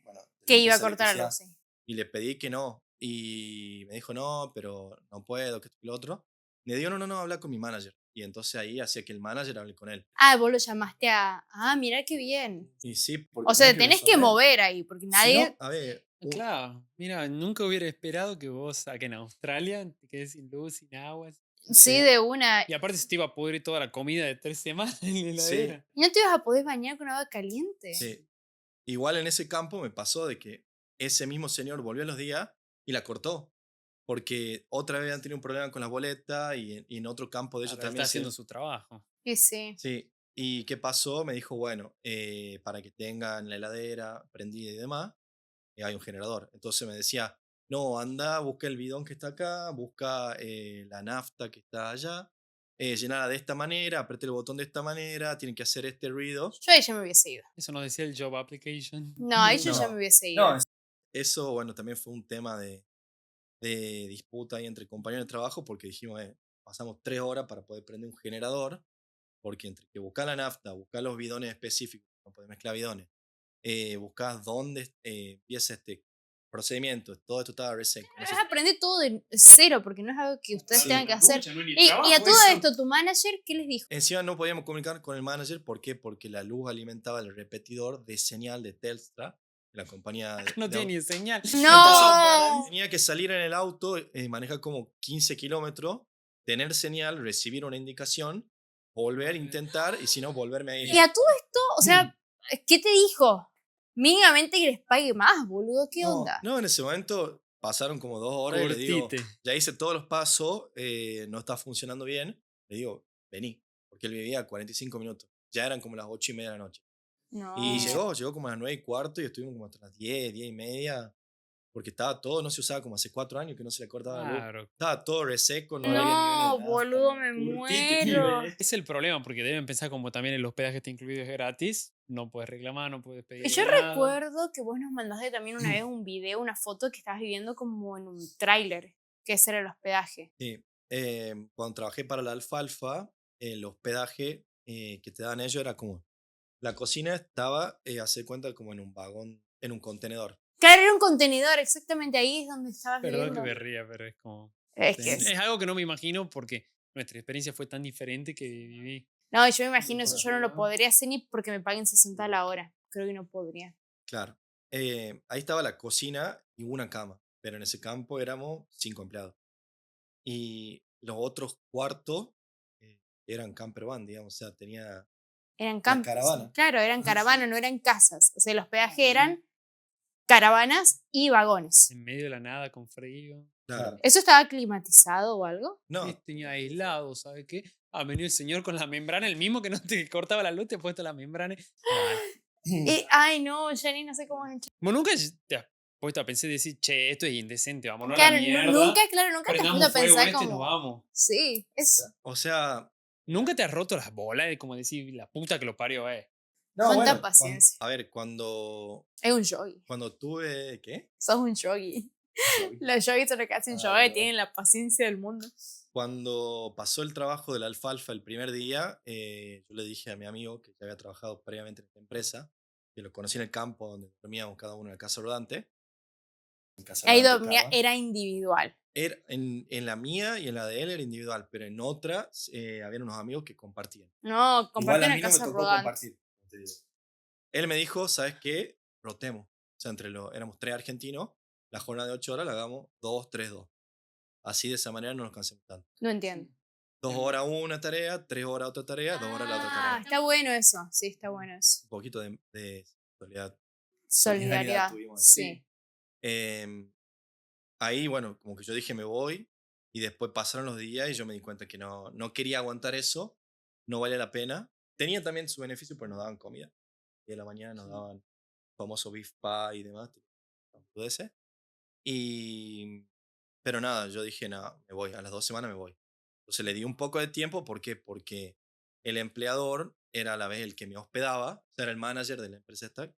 Bueno, de la Que iba a empresa de cortar la electricidad. luz, sí. Y le pedí que no. Y me dijo, no, pero no puedo, que esto y lo otro. Y le digo, no, habla con mi manager. Y entonces ahí hacía que el manager hable con él. Ah, vos lo llamaste a... Ah, mira qué bien. Y sí, porque O sea, tenés tenés que resolver. mover ahí, porque Si nadie... no, a ver, Claro, mira, nunca hubiera esperado que vos acá en Australia te quedes sin luz, sin agua. Sí, de una. Y aparte se te iba a pudrir toda la comida de 3 semanas en la Sí. heladera. Y no te ibas a poder bañar con agua caliente. sí. Igual en ese campo me pasó de que ese mismo señor volvió a los días y la cortó. Porque otra vez han tenido un problema con la boleta y en otro campo de ellos Claro, también. está haciendo su trabajo. Y sí. Sí. ¿Y qué pasó? Me dijo, bueno, para que tengan la heladera prendida y demás, hay un generador. Entonces me decía, no, anda, busca el bidón que está acá, busca la nafta que está allá, llenarla de esta manera, apriete el botón de esta manera, tienen que hacer este ruido. Yo ahí ya me hubiese ido. Eso nos decía el job application. No, ahí yo No. ya me hubiese ido. Eso, bueno, también fue un tema de disputa ahí entre compañeros de trabajo porque dijimos, pasamos 3 horas para poder prender un generador, porque entre que buscar la nafta, buscar los bidones específicos, no podés mezclar bidones, buscás dónde empieza este procedimiento, todo esto estaba reseco. Es aprender todo de cero, porque no es algo que ustedes Sí. tengan que hacer. Y a todo esto, tu manager, ¿qué les dijo? Encima no podíamos comunicar con el manager, ¿por qué? Porque la luz alimentaba el repetidor de señal de Telstra, la compañía No de tiene ni señal. ¡No! tenía que salir en el auto, manejar como 15 kilómetros, tener señal, recibir una indicación, volver a intentar y si no, volverme a ir. Y a todo esto, o sea, ¿qué te dijo? Mínimamente que les pague más, boludo. ¿Qué No, onda? No, en ese momento pasaron como 2 horas y le digo, Curtite. ya hice todos los pasos, no está funcionando bien. Le digo, vení, porque él vivía a 45 minutos. Ya eran como las 8:30 de la noche. No. Y llegó como a las 9:15 y estuvimos como hasta las 10:30, porque estaba todo, no se usaba como hace 4 años que no se le cortaba la luz. Claro. Estaba todo reseco, no, había No, ni una boludo, me Curtite, muero. pibe. Es el problema, porque deben pensar como también el hospedaje está incluido es gratis. No puedes reclamar, no puedes pedir. Y yo nada. recuerdo que vos nos mandaste también una vez un video, una foto que estabas viviendo como en un tráiler, que ese era el hospedaje. Sí. Cuando trabajé para la Alfalfa, el hospedaje que te daban ellos era como, la cocina estaba, hace cuenta, como en un vagón, en un contenedor. Claro, era un contenedor, exactamente ahí es donde estabas Perdón que viviendo. me ría, pero es como. Es que Es algo que no me imagino porque nuestra experiencia fue tan diferente que viví. no, yo me imagino eso, yo no lo podría hacer ni porque me paguen 60 a la hora. Creo que no podría. Claro. Ahí estaba la cocina y una cama, pero en ese campo éramos 5 empleados. Y los otros cuartos eran camper van, digamos, o sea, tenía Eran la campos. caravana. Claro, eran caravanas, no eran casas. O sea, los peajes eran caravanas y vagones. En medio de la nada, con frío. Claro. ¿Eso estaba climatizado o algo? No, Sí, tenía aislado, ¿sabes qué? Ha venido el señor con la membrana, el mismo que no te cortaba la luz, te ha puesto la membrana. Ay, no, Jenny, no sé cómo es. Bueno, nunca te has puesto a pensar y decir, che, esto es indecente, vámonos a Claro, la mierda. nunca te has Prendamos puesto a fuego pensar esto y nos como. vamos. Sí, eso. o sea, Nunca te has roto las bolas de como decir, la puta que lo parió, Cuánta paciencia. a ver, cuando Es un yogi. tuve, ¿qué? Sos un yogi. Los yogis son los que hacen yoga y tienen la paciencia del mundo. Cuando pasó el trabajo de la alfalfa el primer día, yo le dije a mi amigo que ya había trabajado previamente en esta empresa, que lo conocí en el campo donde dormíamos cada uno en la casa rodante. Ahí dormía, era individual. En la mía y en la de él era individual, pero en otra habían unos amigos que compartían. No, comparten la casa rodante. Él me dijo, ¿sabes qué? Rotemos. O sea, éramos 3 argentinos, la jornada de 8 horas la hagamos 2, 3, 2. Así de esa manera no nos cansemos tanto. No entiendo. 2 horas una tarea, 3 horas otra tarea, 2 horas la otra Ah, tarea. está bueno eso. Sí, está bueno eso. Un poquito de solidaridad. Solidaridad. tuvimos. Sí. Ahí, bueno, como que yo dije me voy y después pasaron los días y yo me di cuenta que no quería aguantar eso, no valía la pena. Tenía también su beneficio, pues nos daban comida. Y en la mañana nos daban famoso beef pie y demás. Pero nada, yo dije, no, me voy, a las 2 semanas me voy. Entonces le di un poco de tiempo, ¿por qué? Porque el empleador era a la vez el que me hospedaba, o sea, era el manager de la empresa esta,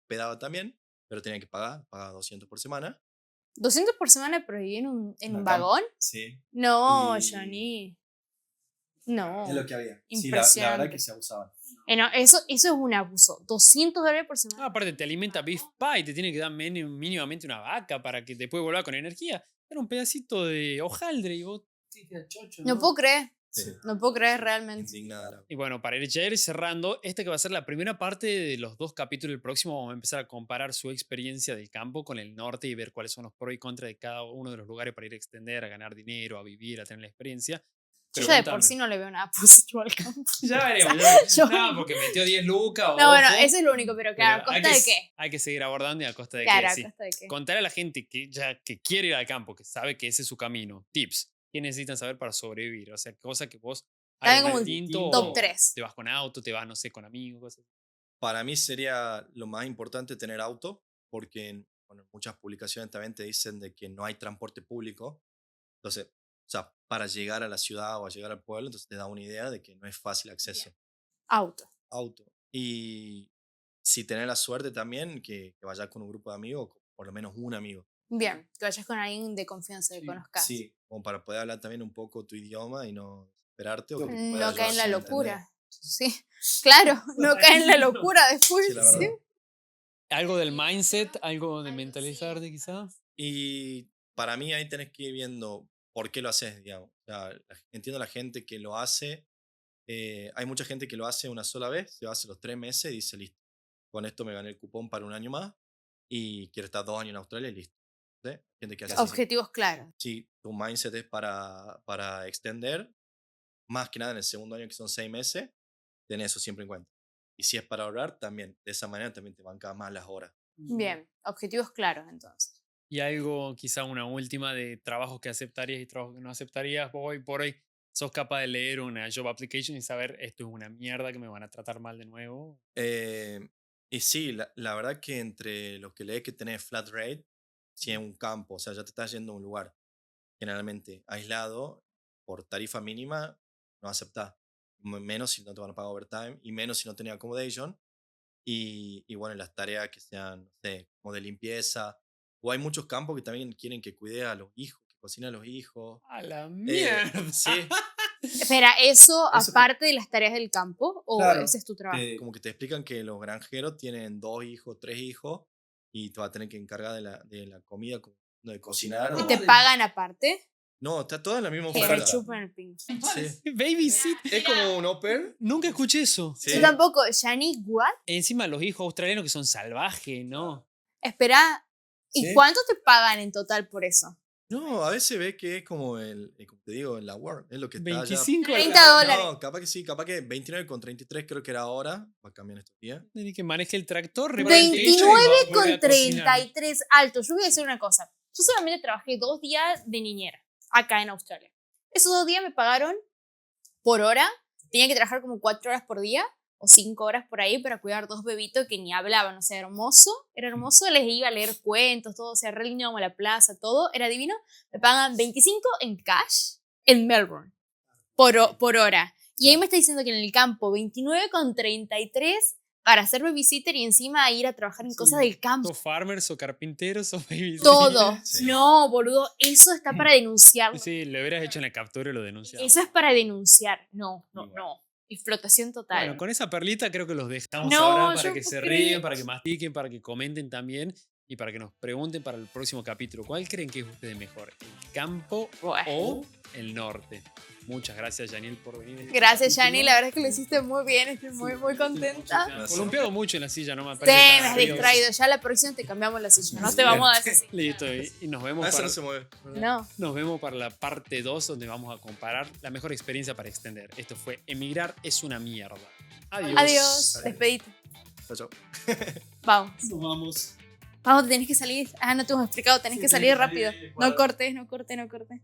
hospedaba también, pero tenía que pagaba 200 por semana. 200 por semana pero vivir en un Una vagón. Sí. No, Y- Johnny. No. Es lo que había. Sí, la Impresionante. verdad que se abusaban. No, eso es un abuso. $200 por semana. aparte, te alimenta beef pie, te tiene que dar mínimamente una vaca para que después vuelva con energía. Era un pedacito de hojaldre y vos te quedas chocho. No puedo creer. Sí. No puedo creer realmente. Indignada. Y bueno, para ya ir cerrando, esta que va a ser la primera parte de los 2 capítulos del próximo, vamos a empezar a comparar su experiencia del campo con el norte y ver cuáles son los pros y contras de cada uno de los lugares para ir a extender, a ganar dinero, a vivir, a tener la experiencia. Yo Pero ya de por contame. sí no le veo nada positivo al campo. Ya veremos. Yo- No, porque metió 10 lucas. No, bueno, ojo, eso es lo único, pero claro, pero ¿a costa de qué? Hay que seguir abordando y a costa de Claro, qué. ¿a Sí. costa de qué? Contar a la gente que quiere ir al campo, que sabe que ese es su camino. Tips. ¿Qué necesitan saber para sobrevivir? O sea, cosas que vos Dame hagas como un distinto, top o 3. te vas con auto, te vas, no sé, con amigos, cosas así. Para mí sería lo más importante tener auto, porque en muchas publicaciones también te dicen de que no hay transporte público. Entonces, o sea, para llegar a la ciudad o a llegar al pueblo, entonces te da una idea de que no es fácil acceso. Auto. Auto. Y si tenés la suerte también que vayas con un grupo de amigos, con por lo menos un amigo. Bien, que vayas con alguien de confianza que conozcas. Sí, como para poder hablar también un poco tu idioma y no esperarte. O que te pueda No ayudar cae en la sin locura. Sí, claro, no cae en la locura después. Sí, la verdad. ¿sí? Algo del mindset, algo de mentalizarte quizás. Y para mí ahí tenés que ir viendo por qué lo haces, digamos. O sea, entiendo la gente que lo hace. Hay mucha gente que lo hace una sola vez, se va hace los 3 meses y dice, listo, con esto me gané el cupón para un año más y quiero estar 2 años en Australia y listo. ¿Sí? Gente que hace así. Objetivos claros. Si tu mindset es para extender, más que nada en el segundo año que son 6 meses, ten eso siempre en cuenta. Y si es para ahorrar, también, de esa manera también te banca más las horas. Bien, objetivos claros entonces. Y algo, quizá una última de trabajos que aceptarías y trabajos que no aceptarías. Vos hoy por hoy sos capaz de leer una job application y saber esto es una mierda que me van a tratar mal de nuevo. Y sí, la verdad que entre los que lees que tenés flat rate, si es un campo, o sea, ya te estás yendo a un lugar generalmente aislado, por tarifa mínima, no aceptás. Menos si no te van a pagar overtime y menos si no tenés accommodation. Y bueno, las tareas que sean, no sé, como de limpieza. O hay muchos campos que también quieren que cuide a los hijos, que cocine a los hijos. ¡A la mierda! Sí, Espera, ¿eso Eso aparte de las tareas del campo o Claro, ese es tu trabajo? como que te explican que los granjeros tienen 2 hijos, 3 hijos y te vas a tener que encargar de la comida, de cocinar. ¿Y te pagan aparte? No, está todo en la misma Que me oferta. chupan el pin. Sí. Babysit. Es como un open. Nunca escuché eso. Sí. Yo tampoco, Shani, what? Encima los hijos australianos que son salvajes, ¿no? Espera, ¿y ¿Sí? cuánto te pagan en total por eso? No, a veces ves que es como como te digo, en la Word, es lo que está allá. 25 $30. No, capaz que 29,33 creo que era ahora, va a cambiar estos días. Tiene que maneje el tractor, repara el techo y va a volver a cocinar. 29,33 alto. Yo voy a decir una cosa. Yo solamente trabajé 2 días de niñera acá en Australia. Esos 2 días me pagaron por hora. Tenía que trabajar como 4 horas por día o 5 horas por ahí para cuidar 2 bebitos que ni hablaban. O sea, hermoso. Era hermoso. Les iba a leer cuentos, todo. O sea, re lindo, como la plaza, todo. Era divino. Me pagan 25 en cash en Melbourne por hora. Y ahí me está diciendo que en el campo 29,33 para hacer babysitter y encima ir a trabajar en cosas del campo. ¿Sos farmers o carpinteros o babysitters? Todo. Sí. No, boludo, eso está para denunciar. Sí, lo hubieras hecho en la captura y lo denunciado. Eso es para denunciar. No, no, Igual. no. Explotación total. Bueno, con esa perlita creo que los dejamos No, ahora para yo que se puedo creer. ríen, para que mastiquen, para que comenten también y para que nos pregunten para el próximo capítulo. ¿Cuál creen que es ustedes mejor? ¿El campo Bueno. o el norte? Muchas gracias, Yaniel, por venir. a este Gracias, capítulo. Yani. La verdad es que lo hiciste muy bien. Estoy muy, muy contenta. Te has columpiado mucho en la silla, no me Sí, parece. me has distraído. Ya la próxima te cambiamos la silla. No te vamos a hacer así. Listo, y nos vemos Ah, esa para, no se mueve. No. nos vemos para la parte 2 donde vamos a comparar la mejor experiencia para extender. Esto fue Emigrar es una mierda. Adiós. Adiós. Despedite. Chao, chao. Vamos. Nos vamos. Vamos, tenés que salir. Ah, no te hemos explicado. Tenés que salir rápido. No cortes, no cortes, no cortes.